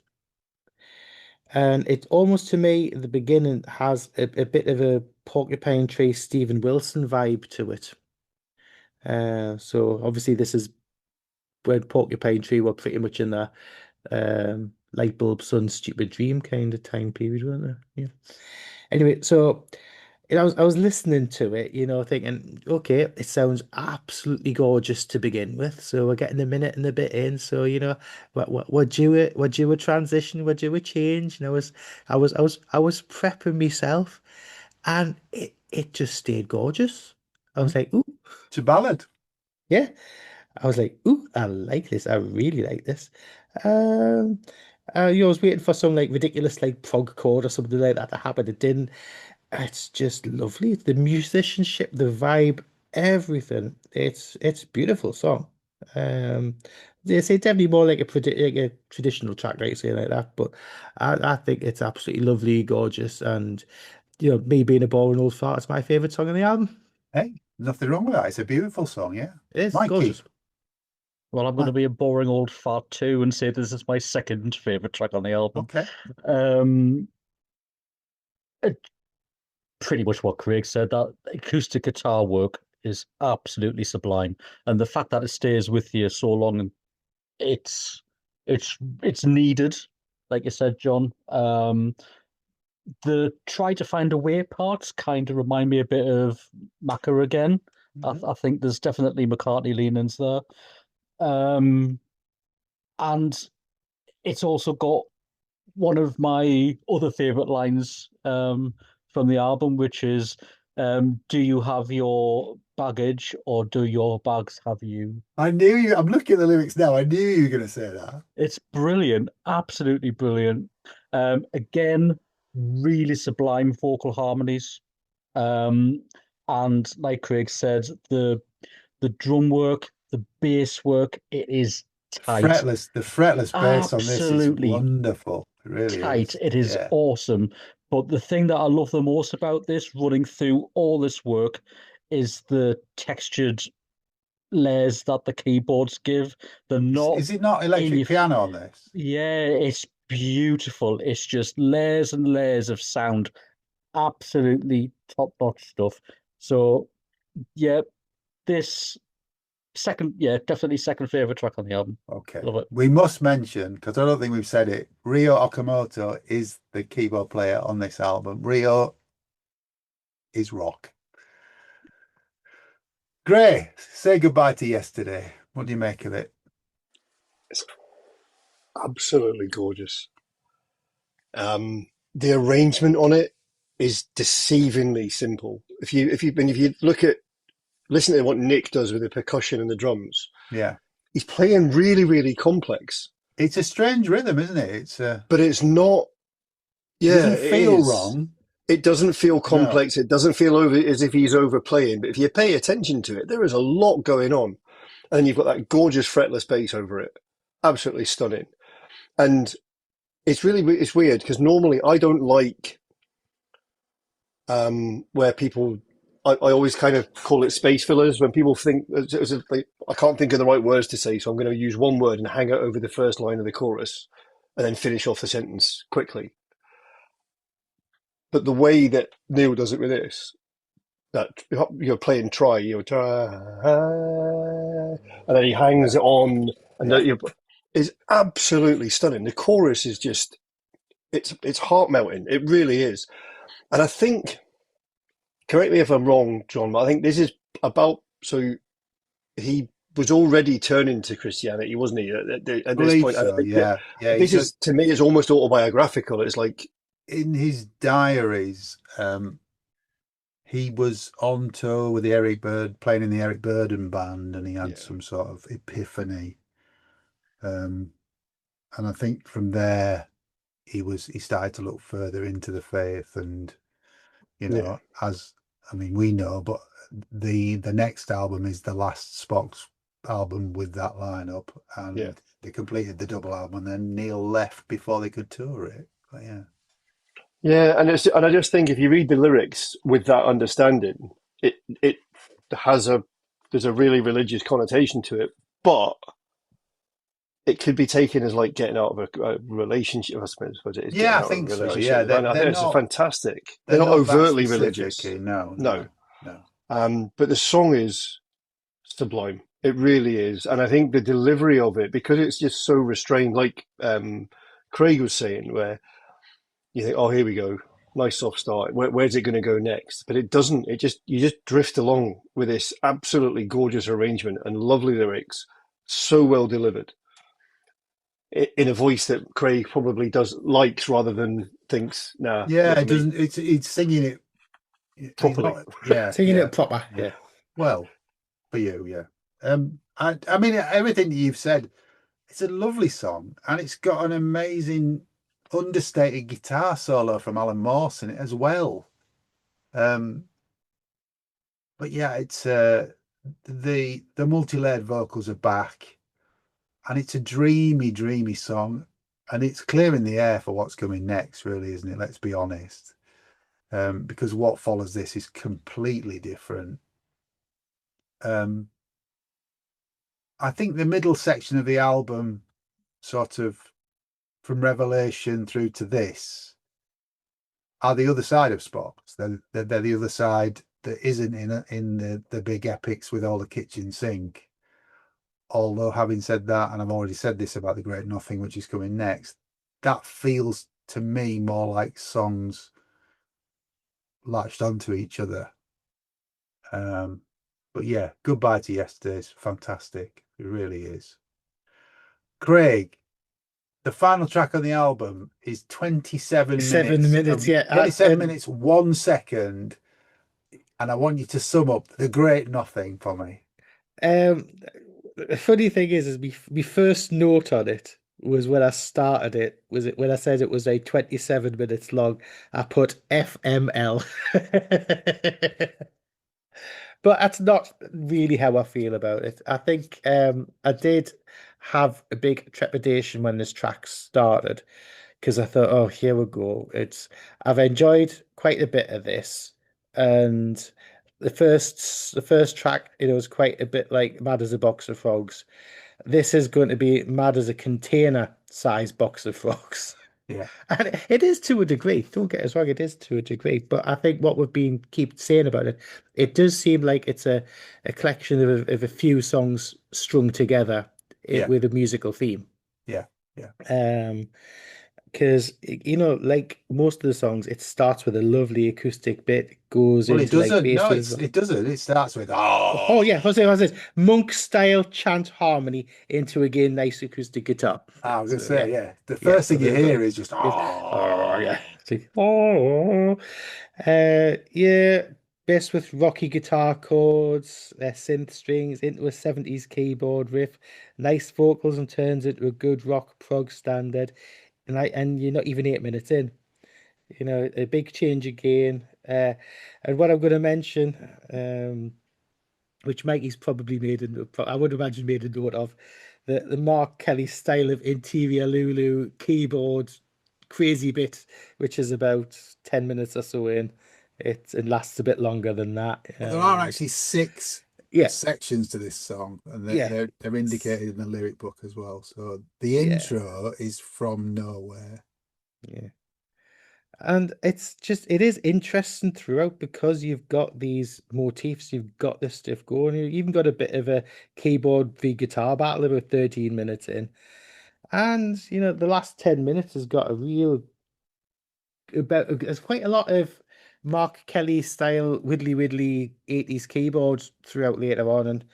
Speaker 1: and it almost, to me, the beginning has a bit of a Porcupine Tree Stephen Wilson vibe to it. So obviously this is when Porcupine Tree were pretty much in the Light Bulb Sun Stupid Dream kind of time period, weren't they? Yeah. Anyway, so I was listening to it, you know, thinking, okay, it sounds absolutely gorgeous to begin with. So we're getting a minute and a bit in. So, you know, we're due a transition, we're due a change. And I was prepping myself, and it just stayed gorgeous. I was like, ooh,
Speaker 3: It's a ballad.
Speaker 1: yeah. I was like, ooh, I like this. I really like this. I was waiting for some like ridiculous like prog chord or something like that to happen. It didn't. It's just lovely. The musicianship, the vibe, everything. It's a beautiful song. They say definitely more like a traditional track, right? Say like that. But I think it's absolutely lovely, gorgeous, and you know, me being a boring old fart, it's my favorite song on the album.
Speaker 3: Hey, nothing wrong with that. It's a beautiful song, yeah.
Speaker 1: It's
Speaker 3: Mikey.
Speaker 1: gorgeous.
Speaker 2: Well, I'm going to be a boring old fart too and say this is my second favorite track on the album.
Speaker 3: Okay.
Speaker 2: Pretty much what Craig said. That acoustic guitar work is absolutely sublime, and the fact that it stays with you so long, and it's needed, like you said, John. The try to find a way parts kind of remind me a bit of Macca again. I think there's definitely McCartney leanings there. And it's also got one of my other favorite lines from the album, which is, do you have your baggage or do your bags have you?
Speaker 3: I knew you. I'm looking at the lyrics now. I knew you were going to say that.
Speaker 2: It's brilliant. Absolutely brilliant. Again, really sublime vocal harmonies. And like Craig said, the drum work, the bass work, it is tight.
Speaker 3: The fretless bass on this is
Speaker 2: Absolutely
Speaker 3: wonderful. It really
Speaker 2: tight.
Speaker 3: is.
Speaker 2: It is awesome. But the thing that I love the most about this, running through all this work, is the textured layers that the keyboards give. They're not
Speaker 3: Is it not
Speaker 2: in
Speaker 3: electric
Speaker 2: your
Speaker 3: piano on this?
Speaker 2: Yeah, it's beautiful. It's just layers and layers of sound. Absolutely top-notch stuff. So, yeah, this definitely second favorite track on the album.
Speaker 3: Okay.
Speaker 2: Love it.
Speaker 3: We must mention, because I don't think we've said it, Ryo Okamoto is the keyboard player on this album. Ryo is rock. Grae, say goodbye to yesterday. What do you make of it?
Speaker 4: It's absolutely gorgeous. The arrangement on it is deceivingly simple. If you listen to what Nick does with the percussion and the drums,
Speaker 3: Yeah.
Speaker 4: he's playing really, really complex.
Speaker 3: It's a strange rhythm, isn't it?
Speaker 4: But it's not.
Speaker 3: It
Speaker 4: Yeah,
Speaker 3: doesn't feel
Speaker 4: is.
Speaker 3: wrong.
Speaker 4: It doesn't feel complex. No. It doesn't feel as if he's overplaying. But if you pay attention to it, there is a lot going on. And then you've got that gorgeous fretless bass over it. Absolutely stunning. And it's weird because normally I don't like where people, I always kind of call it space fillers when people think, I can't think of the right words to say, so I'm going to use one word and hang it over the first line of the chorus and then finish off the sentence quickly. But the way that Neil does it with this, that you're playing try, and then he hangs it on, and is absolutely stunning. The chorus is just, it's heart melting. It really is. And I think, correct me if I'm wrong, John, but I think this is about, so he was already turning to Christianity, wasn't he? At this point,
Speaker 3: so, yeah.
Speaker 4: This is, to me, is almost autobiographical. It's like,
Speaker 3: in his diaries, he was on tour with the Eric Bird, playing in the Eric Burden band, and he had some sort of epiphany. And I think from there he started to look further into the faith, and we know, but the next album is the last Spock's album with that lineup, and they completed the double album, and then Neil left before they could tour it. But
Speaker 4: and I just think if you read the lyrics with that understanding, it has there's a really religious connotation to it, but it could be taken as like getting out of a relationship, I suppose. But it is
Speaker 3: I think so. Yeah,
Speaker 4: I think it's fantastic. They're not overtly religious.
Speaker 3: No.
Speaker 4: But the song is sublime. It really is, and I think the delivery of it, because it's just so restrained, like Craig was saying, where you think, oh, here we go, nice soft start. Where's it going to go next? But it doesn't. You just drift along with this absolutely gorgeous arrangement and lovely lyrics, so well delivered, in a voice that Craig probably likes rather than thinks. Nah.
Speaker 3: Yeah, it doesn't. It's singing it
Speaker 4: properly.
Speaker 1: Singing it proper.
Speaker 3: Yeah. Well, for you, yeah. I mean, everything that you've said, it's a lovely song, and it's got an amazing understated guitar solo from Alan Morse in it as well. But yeah, it's the multi-layered vocals are back, and it's a dreamy song, and it's clearing the air for what's coming next, really, isn't it? Let's be honest, because what follows this is completely different. I think the middle section of the album, sort of from Revelation through to this, are the other side of Spock's. They're the other side that isn't in the big epics with all the kitchen sink. Although, having said that, and I've already said this about The Great Nothing, which is coming next, that feels to me more like songs latched onto each other. But yeah, Goodbye to Yesterday's fantastic. It really is. Craig, the final track on the album is 27 minutes. 27 minutes, 1 second. And I want you to sum up The Great Nothing for me.
Speaker 1: The funny thing is my first note on it was when I started it. Was it when I said it was a 27 minutes long? I put FML. But that's not really how I feel about it. I think I did have a big trepidation when this track started, because I thought, oh, here we go. I've enjoyed quite a bit of this, and the first track, is quite a bit like Mad as a Box of Frogs. This is going to be mad as a container-sized box of frogs.
Speaker 3: Yeah.
Speaker 1: And it is to a degree. Don't get us wrong, it is to a degree. But I think what we've been keep saying about it, it does seem like it's a collection of a few songs strung together
Speaker 3: Yeah.
Speaker 1: with a musical theme.
Speaker 3: Yeah. Yeah.
Speaker 1: Because like most of the songs, it starts with a lovely acoustic bit, goes
Speaker 3: Well, it
Speaker 1: into like
Speaker 3: doesn't.
Speaker 1: bass
Speaker 3: No,
Speaker 1: with
Speaker 3: it doesn't. It starts with
Speaker 1: oh yeah, what's this? Monk style chant harmony into again nice acoustic guitar.
Speaker 3: I was gonna
Speaker 1: So,
Speaker 3: say, yeah. The first thing you hear is just
Speaker 1: oh yeah. It's like, oh yeah, bass with rocky guitar chords, synth strings into a 70s keyboard riff, nice vocals and turns into a good rock prog standard. And you're not even 8 minutes in. A big change again. And what I'm going to mention, which Mikey's probably I would imagine made a note of, the Mark Kelly style of interior Lulu keyboard crazy bit, which is about 10 minutes or so in. It lasts a bit longer than that.
Speaker 3: Well, there are actually 6
Speaker 1: yeah.
Speaker 3: sections to this song, and
Speaker 1: Yeah.
Speaker 3: they're indicated in the lyric book as well. So the
Speaker 1: Yeah.
Speaker 3: intro is From Nowhere.
Speaker 1: Yeah. And it is interesting throughout because you've got these motifs, you've got this stuff going, you've even got a bit of a keyboard v guitar battle about 13 minutes in. And, the last 10 minutes has got there's quite a lot of Mark Kelly style widdly widdly 80s keyboards throughout later on. And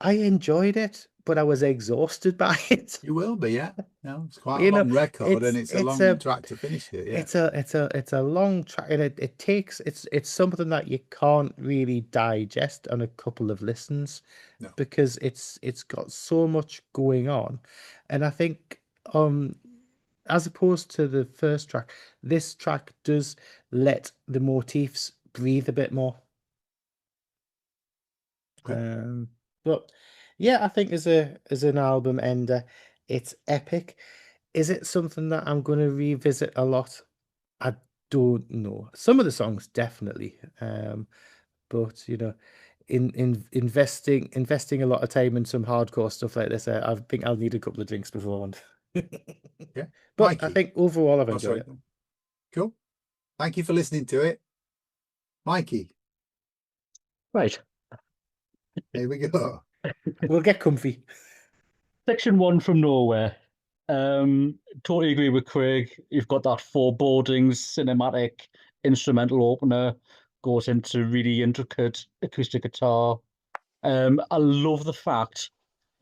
Speaker 1: I enjoyed it, but I was exhausted by it.
Speaker 3: You will be, yeah. No, it's quite a long record, and it's a long track to finish it. Yeah,
Speaker 1: it's a long track, and it takes it's something that you can't really digest on a couple of listens, because it's got so much going on, and I think as opposed to the first track, this track does let the motifs breathe a bit more.
Speaker 3: Okay.
Speaker 1: But yeah, I think as an album ender, it's epic. Is it something that I'm going to revisit a lot? I don't know. Some of the songs definitely, but investing a lot of time in some hardcore stuff like this, I think I'll need a couple of drinks beforehand.
Speaker 3: Yeah,
Speaker 1: but
Speaker 3: Mikey.
Speaker 1: I think overall I've enjoyed it.
Speaker 3: Cool. Thank you for listening to it, Mikey.
Speaker 2: Right.
Speaker 3: Here we go.
Speaker 1: We'll get comfy.
Speaker 2: Section 1, From Nowhere. Totally agree with Craig. You've got that foreboding cinematic instrumental opener, goes into really intricate acoustic guitar. I love the fact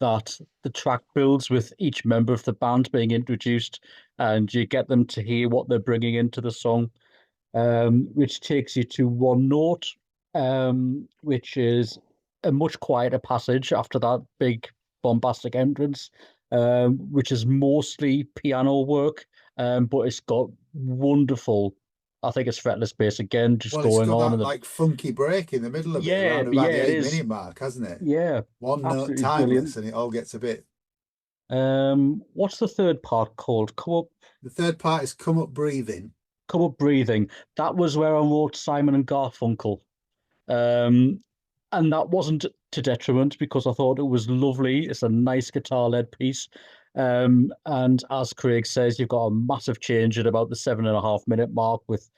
Speaker 2: that the track builds with each member of the band being introduced, and you get them to hear what they're bringing into the song, which takes you to One Note, which is a much quieter passage after that big bombastic entrance, which is mostly piano work, but it's got wonderful, I think it's fretless bass again, just going
Speaker 3: got
Speaker 2: on.
Speaker 3: That, like funky break in the middle of it, around about the 8-minute mark, hasn't it?
Speaker 2: Yeah.
Speaker 3: One note timeless, brilliant. And it all gets a bit.
Speaker 2: What's the third part called? Come Up.
Speaker 3: The third part is Come Up Breathing.
Speaker 2: Come Up Breathing. That was where I wrote Simon and Garfunkel. And that wasn't to detriment, because I thought it was lovely. It's a nice guitar-led piece. And as Craig says, you've got a massive change at about the 7.5-minute mark with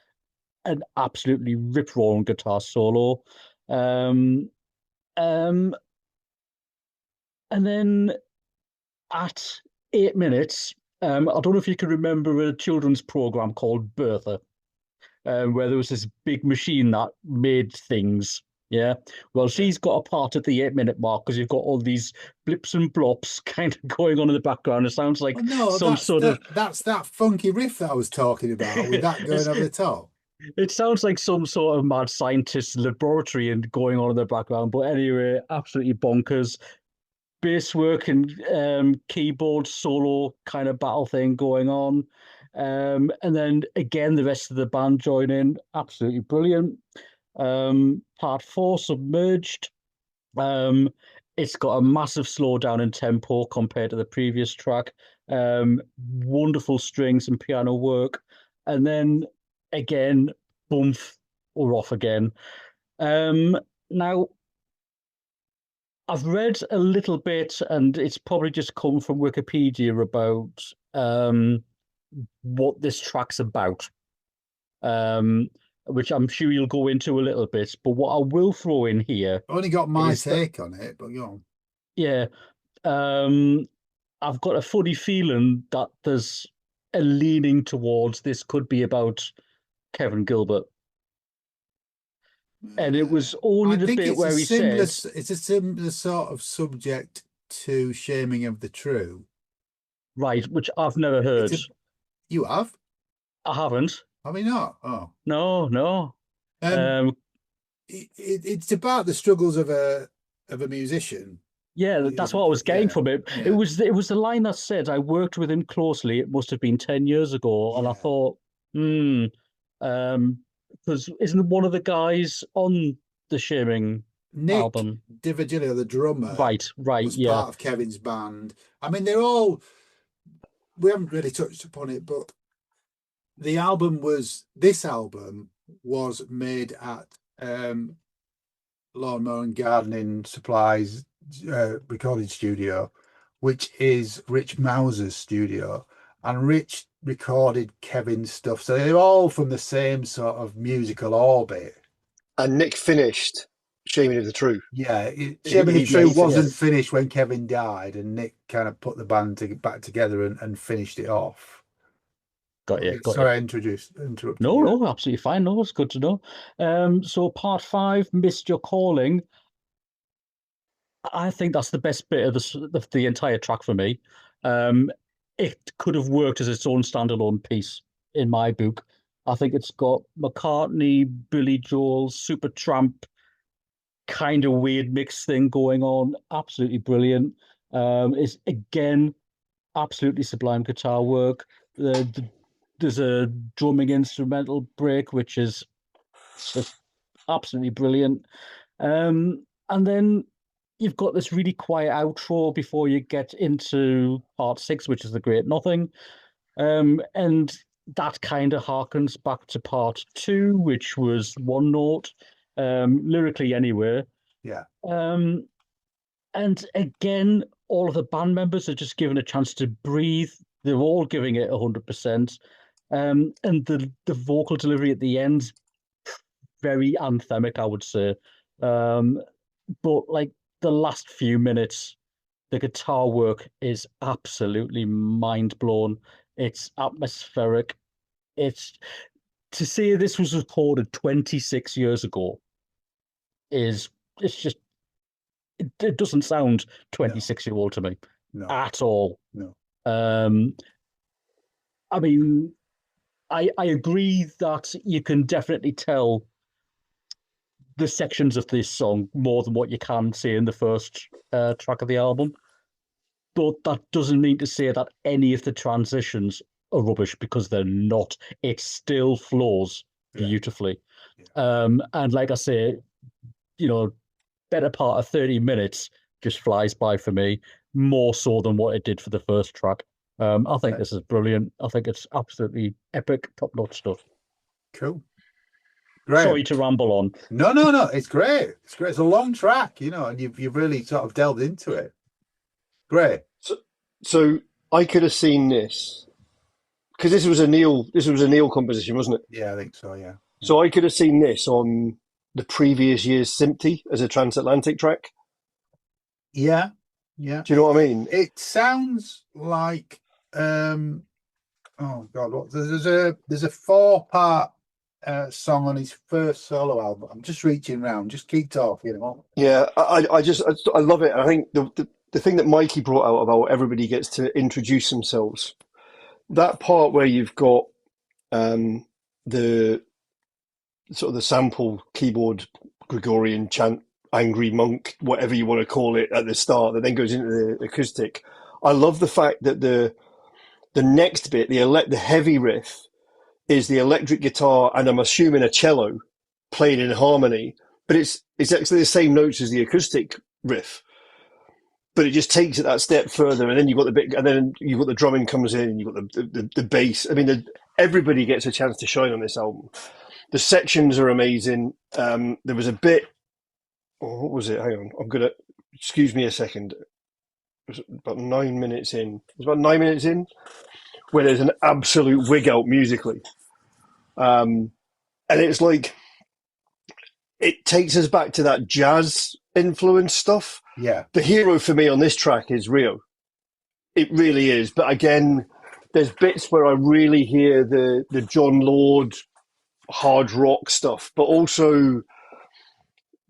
Speaker 2: an absolutely rip-roaring guitar solo. And then at 8 minutes, I don't know if you can remember a children's program called Bertha, where there was this big machine that made things. Yeah, well, she's got a part at the 8-minute mark, because you've got all these blips and blops kind of going on in the background. It sounds like
Speaker 3: that's that funky riff that I was talking about, with that going over the top.
Speaker 2: It sounds like some sort of mad scientist laboratory and going on in the background. But anyway, absolutely bonkers. Bass work and keyboard solo kind of battle thing going on. And then again, the rest of the band join in. Absolutely brilliant. Part 4, Submerged. It's got a massive slowdown in tempo compared to the previous track. Wonderful strings and piano work. And then again, boom, we're off again. Now, I've read a little bit, and it's probably just come from Wikipedia about what this track's about, which I'm sure you'll go into a little bit. But what I will throw in here,
Speaker 3: Only got my
Speaker 2: is that-
Speaker 3: take on it, but go on.
Speaker 2: yeah, I've got a funny feeling that there's a leaning towards this could be about Kevin Gilbert. And it was only
Speaker 3: I
Speaker 2: the
Speaker 3: think
Speaker 2: bit
Speaker 3: it's
Speaker 2: where
Speaker 3: a
Speaker 2: he
Speaker 3: similar,
Speaker 2: says,
Speaker 3: it's a similar sort of subject to Shaming of the True.
Speaker 2: right, which I've never heard.
Speaker 3: You have?
Speaker 2: I haven't.
Speaker 3: Have you not? Oh.
Speaker 2: No.
Speaker 3: It's about the struggles of a musician.
Speaker 2: Yeah, that's what I was getting
Speaker 3: Yeah,
Speaker 2: from it.
Speaker 3: yeah.
Speaker 2: It was the line that said, "I worked with him closely. It must have been 10 years ago." And I
Speaker 3: Yeah.
Speaker 2: thought, because isn't one of the guys on the Shaming
Speaker 3: Nick
Speaker 2: album?
Speaker 3: DiVirgilio, the drummer,
Speaker 2: Right,
Speaker 3: was
Speaker 2: yeah.
Speaker 3: part of Kevin's band. I mean, they're all, we haven't really touched upon it, but this album was made at Lawnmower and Gardening Supplies recording studio, which is Rich Mauser's studio, and Rich recorded Kevin's stuff, so they're all from the same sort of musical orbit.
Speaker 4: And Nick finished Shaming of the True.
Speaker 3: Yeah, Shaming of the True
Speaker 2: yes,
Speaker 3: wasn't
Speaker 2: yes.
Speaker 3: finished when Kevin died, and Nick kind of put the band back together and finished it off.
Speaker 2: Got you.
Speaker 3: Sorry, I interrupted.
Speaker 2: No, absolutely fine. No, it's good to know. So part 5, Missed Your Calling. I think that's the best bit of the entire track for me. It could have worked as its own standalone piece in my book. I think it's got McCartney, Billy Joel, Supertramp kind of weird mix thing going on. Absolutely brilliant. It's again absolutely sublime guitar work. There's a drumming instrumental break, which is absolutely brilliant. And then you've got this really quiet outro before you get into part 6, which is The Great Nothing. And that kind of harkens back to part 2, which was one note, lyrically anyway.
Speaker 3: Yeah.
Speaker 2: And again, all of the band members are just given a chance to breathe. They're all giving it 100%. And the vocal delivery at the end, very anthemic, I would say. But like the last few minutes, the guitar work is absolutely mind-blown. It's atmospheric. It's to say this was recorded 26 years ago it's just it doesn't sound 26-year-old to me at all.
Speaker 3: No.
Speaker 2: I mean, I agree that you can definitely tell the sections of this song more than what you can see in the first track of the album. But that doesn't mean to say that any of the transitions are rubbish, because they're not. It still flows beautifully. Yeah. And like I say, better part of 30 minutes just flies by for me, more so than what it did for the first track. I think this is brilliant. I think it's absolutely epic, top-notch stuff.
Speaker 3: Cool. Great.
Speaker 2: Sorry to ramble on.
Speaker 3: No. It's great. It's great. It's a long track, and you've really sort of delved into it. Great.
Speaker 4: So I could have seen this because this was a Neil composition, wasn't it?
Speaker 3: Yeah, I think so. Yeah.
Speaker 4: So I could have seen this on the previous year's Sympty as a transatlantic track.
Speaker 3: Yeah.
Speaker 4: Do you know what I mean?
Speaker 3: It sounds like oh god, what there's a 4-part song on his first solo album. I'm just reaching around. Just keep talking.
Speaker 4: Yeah, I love it. I think the thing that Mikie brought out about everybody gets to introduce themselves, that part where you've got the sort of the sample keyboard Gregorian chant, angry monk, whatever you want to call it, at the start, that then goes into the acoustic. I love the fact that the next bit, the heavy riff, is the electric guitar and I'm assuming a cello playing in harmony, but it's actually the same notes as the acoustic riff, but it just takes it that step further. And then you've got the bit, and then you've got the drumming comes in, and you've got the bass. I mean, everybody gets a chance to shine on this album. The sections are amazing. There was a bit. Oh, what was it? Hang on, I'm gonna. Excuse me a second. It was about 9 minutes in. It was about 9 minutes in where there's an absolute wig out musically, and it's like it takes us back to that jazz influence stuff.
Speaker 3: Yeah.
Speaker 4: The hero for me on this track is Rio. It really is. But again, there's bits where I really hear the John Lord hard rock stuff, but also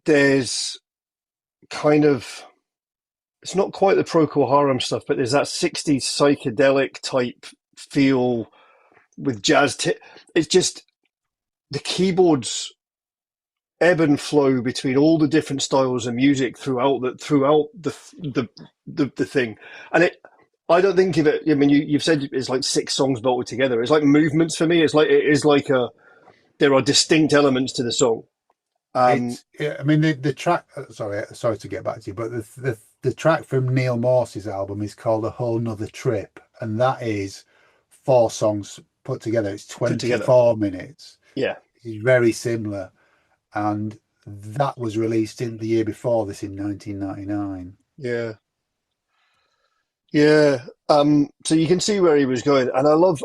Speaker 4: there's kind of, it's not quite the Procol Harum stuff, but there's that 60s psychedelic type feel with jazz. It's just the keyboards ebb and flow between all the different styles of music throughout the thing, and it. I don't think of it. I mean, you've said it's like 6 songs bolted together. It's like movements for me. It is like there are distinct elements to the song.
Speaker 3: I mean, the track. Sorry to get back to you, but the track from Neil Morse's album is called A Whole Nother Trip, and that is 4 songs put together. It's 24 minutes.
Speaker 4: Yeah,
Speaker 3: it's very similar, and that was released in the year before this in 1999.
Speaker 4: Yeah. Yeah. So you can see where he was going, and I love.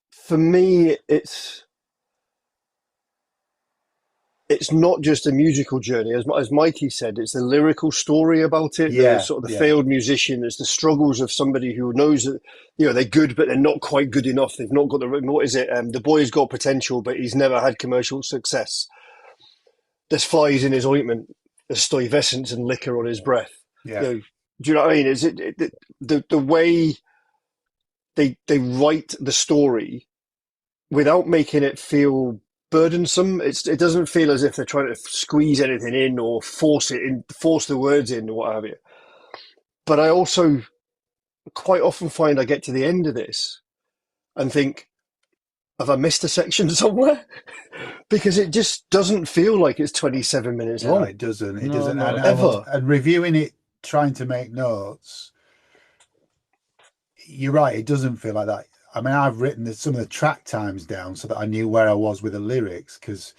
Speaker 4: For me, it's not just a musical journey, as Mikie said. It's the lyrical story about it.
Speaker 3: Yeah,
Speaker 4: the sort of the failed musician. It's the struggles of somebody who knows that they're good, but they're not quite good enough. They've not got what is it? The boy's got potential, but he's never had commercial success. There's flies in his ointment. There's stuyvescence and liquor on his breath.
Speaker 3: Yeah.
Speaker 4: Do you know what I mean? Is the way they write the story without making it feel burdensome? It doesn't feel as if they're trying to squeeze anything in or force the words in or what have you. But I also quite often find I get to the end of this and think, have I missed a section somewhere? Because it just doesn't feel like it's 27 minutes long.
Speaker 3: No, it doesn't. It
Speaker 2: No,
Speaker 3: doesn't.
Speaker 2: not
Speaker 3: And, and reviewing it, trying to make notes, you're right. It doesn't feel like that. I mean, I've written some of the track times down so that I knew where I was with the lyrics, because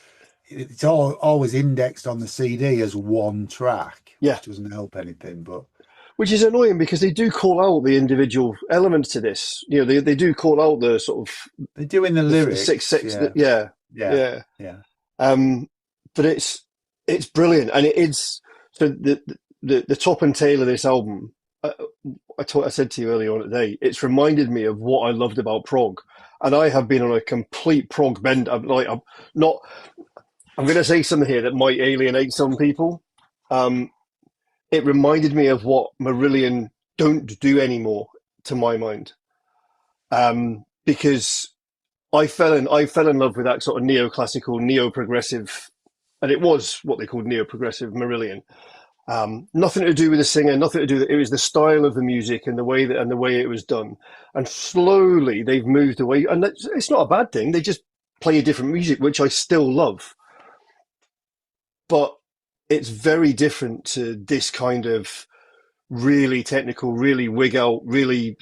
Speaker 3: it's always indexed on the CD as one track.
Speaker 4: Yeah,
Speaker 3: which doesn't help anything, but
Speaker 4: which is annoying because they do call out the individual elements to this. They do call out the sort of
Speaker 3: they do in the lyrics.
Speaker 4: 6/6.
Speaker 3: Yeah.
Speaker 4: But it's brilliant, and it is. So the top and tail of this album, I said to you earlier on today, it's reminded me of what I loved about prog, and I have been on a complete prog bend. I'm going to say something here that might alienate some people. It reminded me of what Marillion don't do anymore, to my mind, because I fell in love with that sort of neoclassical, neo-progressive, and it was what they called neo-progressive Marillion. Nothing to do with the singer, nothing to do with it. It was the style of the music and the way it was done. And slowly they've moved away, and it's not a bad thing. They just play a different music, which I still love. But it's very different to this kind of really technical, really wig out, really,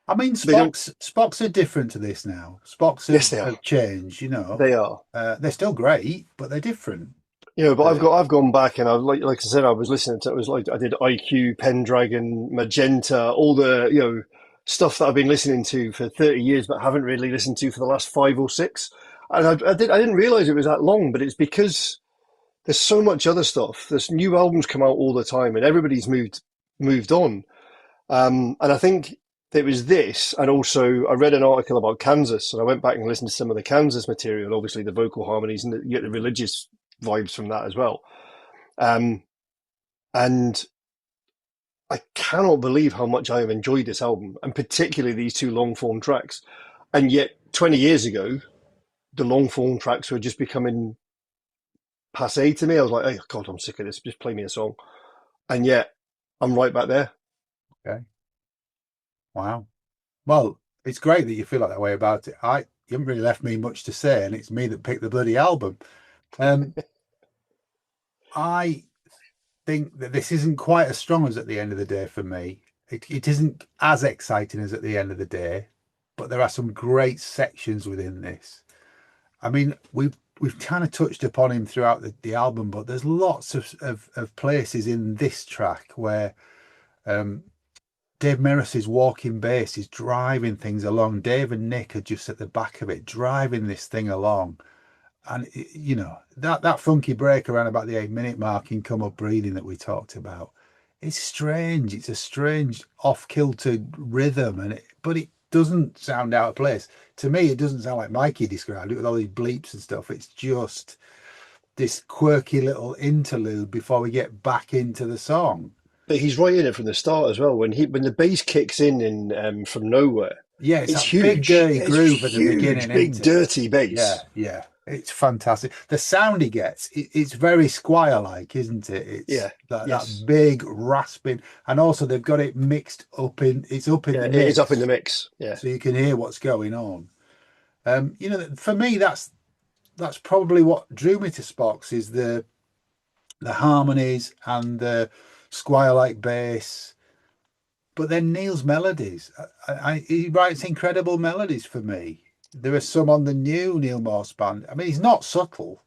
Speaker 3: I mean, Spocks are different to this now. Spocks have changed,
Speaker 4: They are.
Speaker 3: They're still great, but they're different.
Speaker 4: But I've gone back and I've like I said, I was listening to it. Was like I did IQ, Pendragon, Magenta, all the stuff that I've been listening to for 30 years, but haven't really listened to for the last 5 or 6. And I didn't realize it was that long, but it's because there's so much other stuff. There's new albums come out all the time, and everybody's moved on. And I think it was this, and also I read an article about Kansas, and I went back and listened to some of the Kansas material. Obviously, the vocal harmonies, and you get the religious vibes from that as well. And I cannot believe how much I have enjoyed this album, and particularly these 2 long form tracks. And yet 20 years ago, the long form tracks were just becoming passé to me. I was like, oh God, I'm sick of this. Just play me a song. And yet I'm right back there.
Speaker 3: Okay. Wow. Well, it's great that you feel like that way about it. You haven't really left me much to say, and it's me that picked the bloody album. I think that this isn't quite as strong as At the End of the Day for me. It isn't as exciting as At the End of the Day, but there are some great sections within this. I mean, we've kind of touched upon him throughout the album, but there's lots of places in this track where Dave Merris's walking bass is driving things along. Dave and Nick are just at the back of it, driving this thing along. And you know, that funky break around about the 8-minute mark in Come Up Breathing that we talked about, it's strange. It's a strange off-kilter rhythm, but it doesn't sound out of place. To me, it doesn't sound like Mikie described it with all these bleeps and stuff. It's just this quirky little interlude before we get back into the song.
Speaker 4: But he's right in it from the start as well. When the bass kicks in from nowhere,
Speaker 3: Yeah, it's
Speaker 4: it's
Speaker 3: that
Speaker 4: huge.
Speaker 3: big dirty
Speaker 4: It's
Speaker 3: groove at the
Speaker 4: huge,
Speaker 3: beginning.
Speaker 4: big
Speaker 3: isn't it?
Speaker 4: dirty bass.
Speaker 3: Yeah. It's fantastic. The sound he gets, it's very Squire-like, isn't it? It's
Speaker 4: Yeah,
Speaker 3: that
Speaker 4: yes.
Speaker 3: big rasping, and also they've got it mixed up in. It's up in
Speaker 4: Yeah,
Speaker 3: the
Speaker 4: it
Speaker 3: mix,
Speaker 4: is up in the mix. Yeah.
Speaker 3: so you can hear what's going on. You know, for me, that's probably what drew me to Spock's is the harmonies and the Squire-like bass. But then Neil's melodies, he writes incredible melodies for me. There are some on the new Neil Morse Band. I mean, he's not subtle.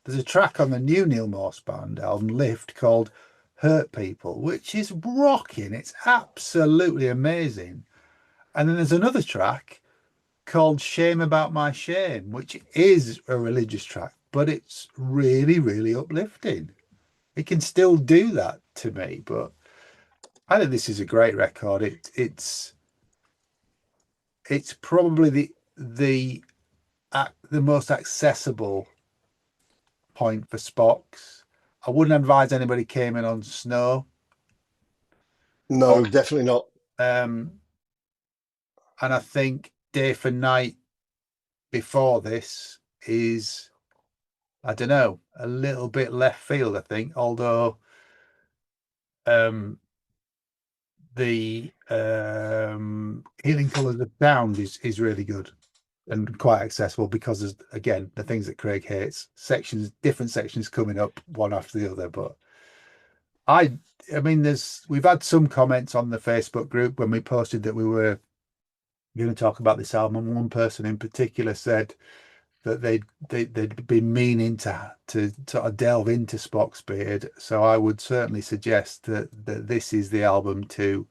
Speaker 3: There's a track on the new Neil Morse Band album, Lift, called Hurt People, which is rocking. It's absolutely amazing. And then there's another track called Shame About My Shame, which is a religious track, but it's really, really uplifting. It can still do that to me, but I think this is a great record. It's probably the most accessible point for Spock's. I wouldn't advise anybody came in on Snow.
Speaker 4: No, definitely not.
Speaker 3: And I think Day for Night before this is, I don't know, a little bit left field, I think, although the Healing Colours of Sound is really good and quite accessible because there's, again, the things that Craig hates, different sections coming up one after the other. But I mean, we've had some comments on the Facebook group when we posted that we were going to talk about this album. One person in particular said that they'd been meaning to sort of delve into Spock's Beard. So I would certainly suggest that this is the album to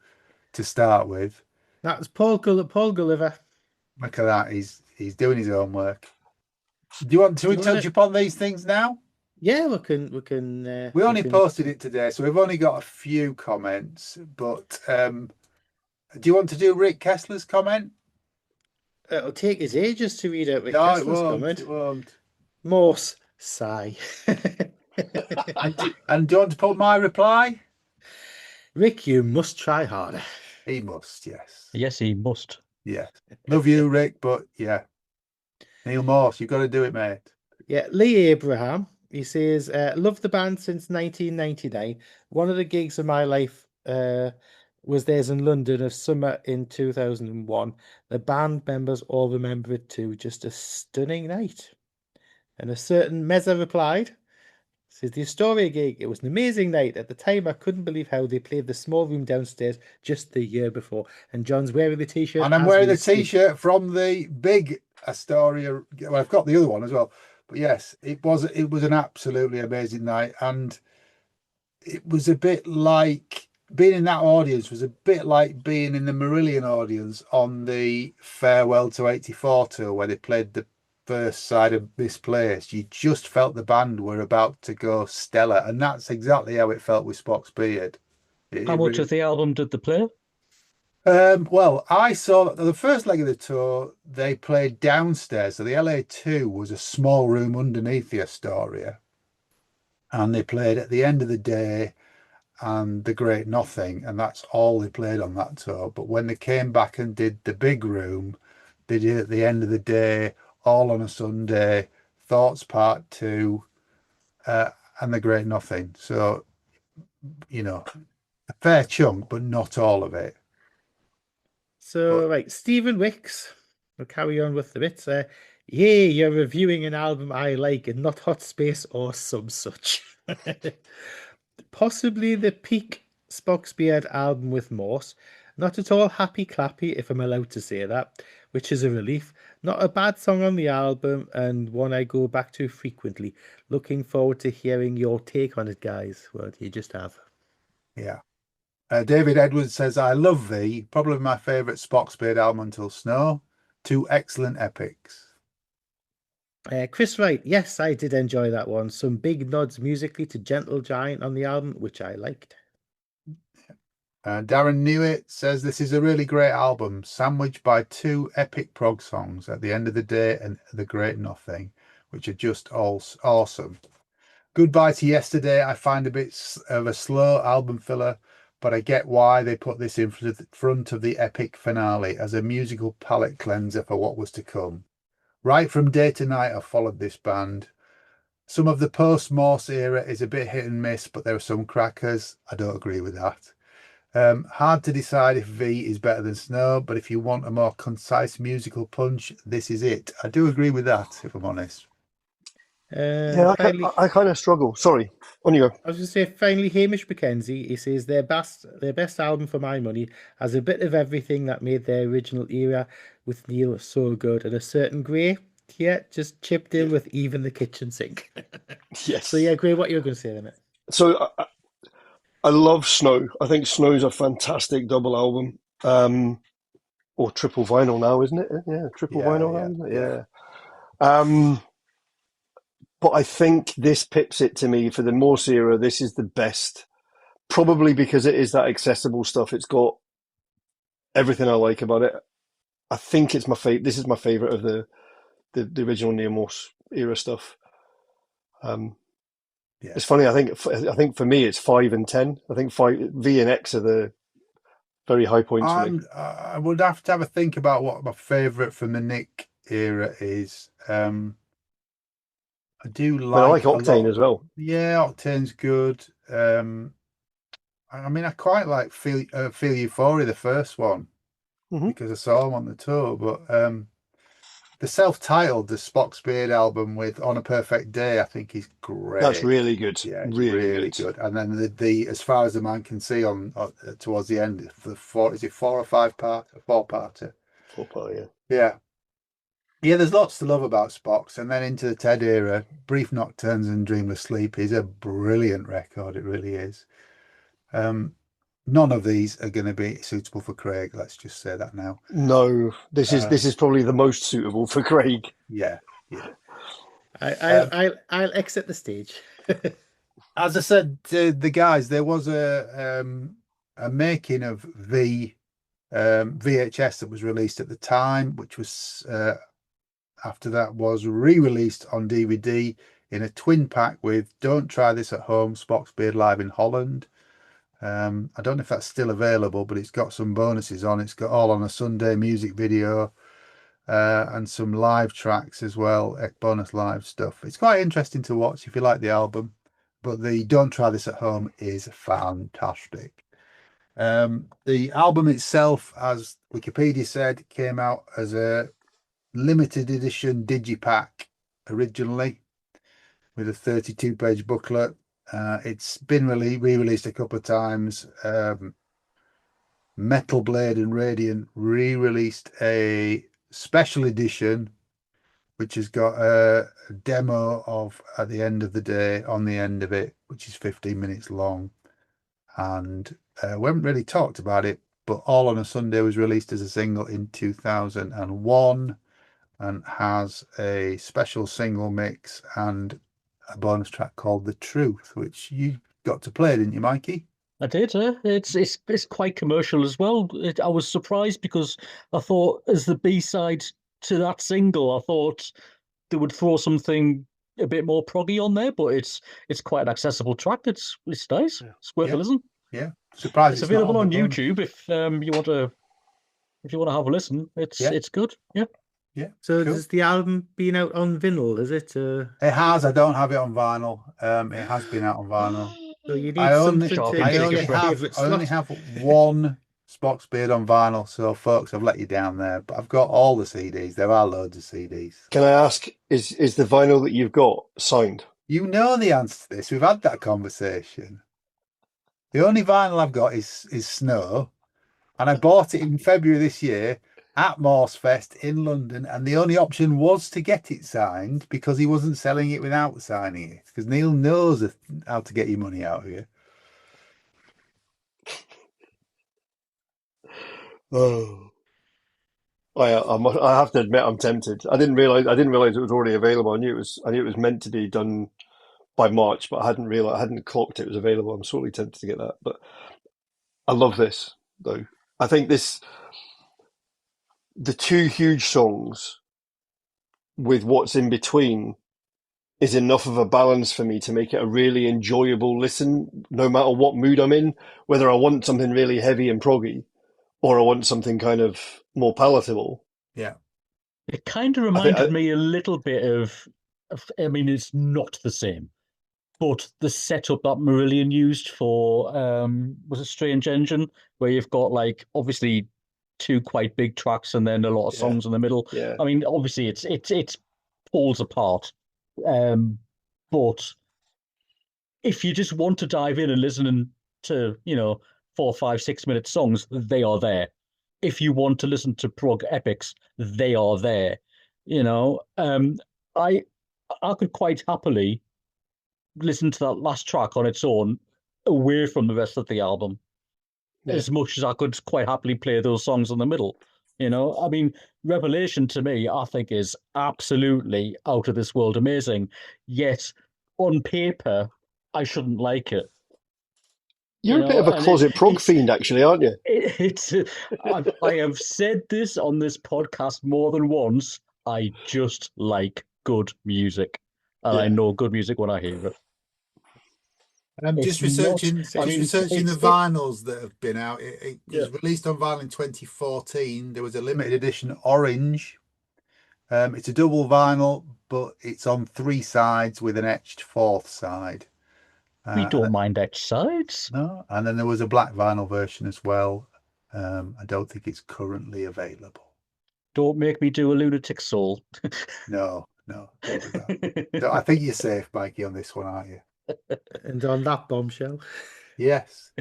Speaker 3: start with.
Speaker 1: That's Paul Gulliver.
Speaker 3: Look at that, he's doing his own work. Do you want to touch upon these things now?
Speaker 1: Yeah, we can.
Speaker 3: We only posted it today, so we've only got a few comments. But do you want to do Rick Kessler's comment?
Speaker 1: It'll take his ages to read out Rick
Speaker 3: No,
Speaker 1: Kessler's comment.
Speaker 3: It won't.
Speaker 1: Morse sigh.
Speaker 3: And do you want to put my reply?
Speaker 1: Rick, you must try harder.
Speaker 3: He must, yes.
Speaker 2: Yes, he must.
Speaker 3: Yeah. Love you, Rick, but yeah. Neil Morse, you've got to do it, mate.
Speaker 1: Yeah, Lee Abraham, he says, love the band since 1999. One of the gigs of my life was theirs in London of summer in 2001. The band members all remember it too. Just a stunning night. And a certain Mezza replied, says, the Astoria gig, it was an amazing night. At the time, I couldn't believe how they played the small room downstairs just the year before. And John's wearing the T-shirt.
Speaker 3: And I'm wearing the T-shirt from the big Astoria. Well, I've got the other one as well. But yes, it was an absolutely amazing night. And it was a bit like, being in that audience was a bit like being in the Marillion audience on the Farewell to 84 tour, where they played the first side of This Place. You just felt the band were about to go stellar, and that's exactly how it felt with Spock's Beard.
Speaker 2: How much of the album did they play?
Speaker 3: Well, I saw the first leg of the tour, they played downstairs. So the LA2 was a small room underneath the Astoria, and they played at the end of the day and The Great Nothing, and that's all they played on that tour. But when they came back and did the big room, they did at the end of the day, All on a Sunday, Thoughts Part 2, and The Great Nothing. So, you know, a fair chunk, but not all of it.
Speaker 1: So, right, Stephen Wicks, we'll carry on with the bits. Yay, you're reviewing an album I like and not Hot Space or some such. Possibly the peak Spock's Beard album with Morse. Not at all happy clappy, if I'm allowed to say that, which is a relief. Not a bad song on the album, and one I go back to frequently. Looking forward to hearing your take on it, guys. Well, you just have.
Speaker 3: Yeah. David Edwards says, I love V, probably my favourite Spock's Beard album until Snow. Two excellent epics.
Speaker 1: Chris Wright, yes, I did enjoy that one. Some big nods musically to Gentle Giant on the album, which I liked.
Speaker 3: Darren Newitt says, this is a really great album, sandwiched by two epic prog songs, At the End of the Day and The Great Nothing, which are just all awesome. Goodbye to Yesterday, I find a bit of a slow album filler, but I get why they put this in front of the epic finale as a musical palate cleanser for what was to come. Right from Day to Night, I've followed this band. Some of the post-Morse era is a bit hit and miss, but there are some crackers. I don't agree with that. Hard to decide if V is better than Snow, but if you want a more concise musical punch, this is it. I do agree with that, if I'm honest.
Speaker 4: Yeah,
Speaker 1: Finally,
Speaker 4: I kind of struggle. Sorry, on you go.
Speaker 1: I was going to say, finally, Hamish Mackenzie, he says their best album for my money has a bit of everything that made their original era with Neil so good, and a certain Grae, yeah, just chipped in with even the kitchen sink.
Speaker 4: Yes.
Speaker 1: So yeah, Grae, what you were going to say then?
Speaker 4: So I love Snow. I think Snow's a fantastic double album. Or triple vinyl now, isn't it? Yeah, triple vinyl now, isn't it? Yeah. But I think this pips it to me for the Morse era. This is the best, probably because it is that accessible stuff. It's got everything I like about it. I think it's my favorite. This is my favorite of the original Near Morse era stuff. It's funny. I think for me it's 5 and 10. I think V and X are the very high points for me.
Speaker 3: I would have to have a think about what my favourite from the Nick era is. I do like.
Speaker 4: But I like Octane as well.
Speaker 3: Yeah, Octane's good. I mean, I quite like Feel Euphoria, the first one, because I saw him on the tour. But the self-titled, the Spock's Beard album with On a Perfect Day, I think is great.
Speaker 4: That's really good.
Speaker 3: Yeah,
Speaker 4: it's
Speaker 3: really good. And then the As Far as the Man Can See on towards the end, the four or five part, a 4-parter.
Speaker 4: 4-part, yeah.
Speaker 3: Yeah. Yeah, there's lots to love about Spock's, and then into the Ted era, Brief Nocturnes and Dreamless Sleep is a brilliant record. It really is. None of these are going to be suitable for Craig. Let's just say that now.
Speaker 4: No, this is probably the most suitable for Craig.
Speaker 3: Yeah.
Speaker 1: I'll exit the stage.
Speaker 3: As I said to the guys, there was a making of VHS that was released at the time, which was after that was re-released on DVD in a twin pack with Don't Try This at Home, Spock's Beard Live in Holland. I don't know if that's still available, but it's got some bonuses on. It's got All on a Sunday music video and some live tracks as well, bonus live stuff. It's quite interesting to watch if you like the album, but the Don't Try This at Home is fantastic. The album itself, as Wikipedia said, came out as a limited edition digipack originally with a 32-page booklet. It's been re-released a couple of times. Metal Blade and Radiant re-released a special edition which has got a demo of At the End of the Day on the end of it, which is 15 minutes long. And we haven't really talked about it, but All on a Sunday was released as a single in 2001 and has a special single mix and a bonus track called The Truth, which you got to play, didn't you, Mikey?
Speaker 2: I did. It's quite commercial as well. I was surprised because I thought as the B-side to that single, I thought they would throw something a bit more proggy on there, but it's quite an accessible track. It's nice. Yeah. It's worth a listen.
Speaker 3: Yeah, surprised
Speaker 2: it's available on YouTube if you want to have a listen. It's good. Yeah.
Speaker 3: Yeah.
Speaker 1: So cool. Has the album been out on vinyl? Is it? It
Speaker 3: has. I don't have it on vinyl. It has been out on vinyl.
Speaker 1: So you need something to
Speaker 3: I only have one Spock's Beard on vinyl. So folks, I've let you down there. But I've got all the CDs. There are loads of CDs.
Speaker 4: Can I ask, is the vinyl that you've got signed?
Speaker 3: You know the answer to this. We've had that conversation. The only vinyl I've got is Snow. And I bought it in February this year at Morsefest in London, and the only option was to get it signed because he wasn't selling it without signing it. Because Neil knows how to get your money out of you.
Speaker 4: Oh, I have to admit I'm tempted. I didn't realize it was already available. I knew it was meant to be done by March, but I hadn't clocked it was available. I'm sorely tempted to get that, but I love this though. I think the two huge songs with what's in between is enough of a balance for me to make it a really enjoyable listen, no matter what mood I'm in, whether I want something really heavy and proggy or I want something kind of more palatable.
Speaker 3: Yeah.
Speaker 2: It kind of reminded me a little bit of, I mean, it's not the same, but the setup that Marillion used for, was it Strange Engine, where you've got, like, obviously two quite big tracks and then a lot of songs in the middle.
Speaker 4: Yeah.
Speaker 2: I mean, obviously it's pulls apart. But if you just want to dive in and listen to, 4, 5, 6 minute songs, they are there. If you want to listen to prog epics, they are there. I could quite happily listen to that last track on its own, away from the rest of the album, as much as I could quite happily play those songs in the middle. I mean, Revelation to me, I think, is absolutely out of this world amazing. Yet, on paper, I shouldn't like it.
Speaker 4: You're a bit of a closet prog fiend, actually, aren't you?
Speaker 2: I have said this on this podcast more than once. I just like good music, and I know good music when I hear it.
Speaker 3: I'm just researching the vinyls that have been out. It was released on vinyl in 2014. There was a limited edition orange. It's a double vinyl, but it's on 3 sides with an etched 4th side.
Speaker 2: We don't mind etched sides.
Speaker 3: No, and then there was a black vinyl version as well. I don't think it's currently available.
Speaker 2: Don't make me do a Lunatic Soul.
Speaker 3: No, don't do that. I think you're safe, Mikey, on this one, aren't you?
Speaker 1: And on that bombshell.
Speaker 3: Yes.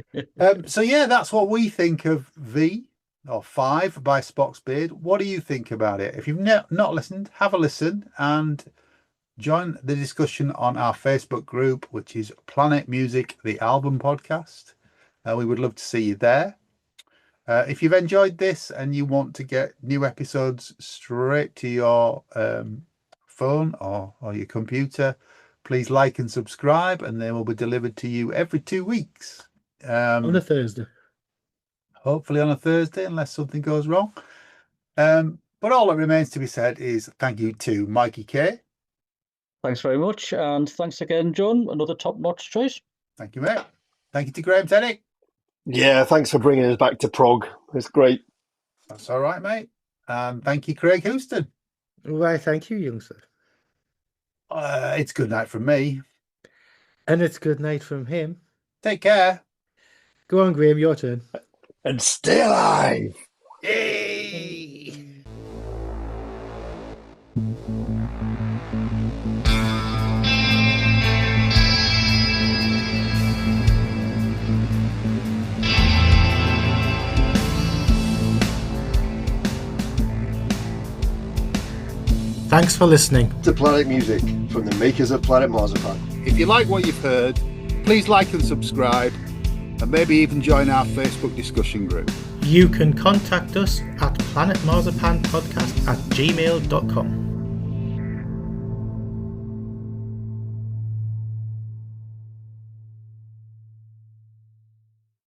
Speaker 3: So that's what we think of V or 5 by Spock's Beard. What do you think about it? If you've not listened, have a listen and join the discussion on our Facebook group, which is Planet Music, the album podcast. We would love to see you there. If you've enjoyed this and you want to get new episodes straight to your phone or your computer, please like and subscribe, and they will be delivered to you every 2 weeks.
Speaker 1: On a Thursday.
Speaker 3: Hopefully on a Thursday, unless something goes wrong. But all that remains to be said is thank you to Mikey K.
Speaker 2: Thanks very much. And thanks again, John. Another top-notch choice.
Speaker 3: Thank you, mate. Thank you to Graham Teddy.
Speaker 4: Yeah, thanks for bringing us back to prog. It's great.
Speaker 3: That's all right, mate. And thank you, Craig Houston.
Speaker 1: Why, thank you, youngster.
Speaker 3: It's good night from me.
Speaker 1: And it's good night from him.
Speaker 3: Take care.
Speaker 1: Go on, Graham, your turn.
Speaker 4: And stay alive.
Speaker 3: Yay!
Speaker 1: Thanks for listening
Speaker 4: to Planet Music from the makers of Planet Marzipan.
Speaker 3: If you like what you've heard, please like and subscribe, and maybe even join our Facebook discussion group.
Speaker 1: You can contact us at planetmarzipanpodcast@gmail.com.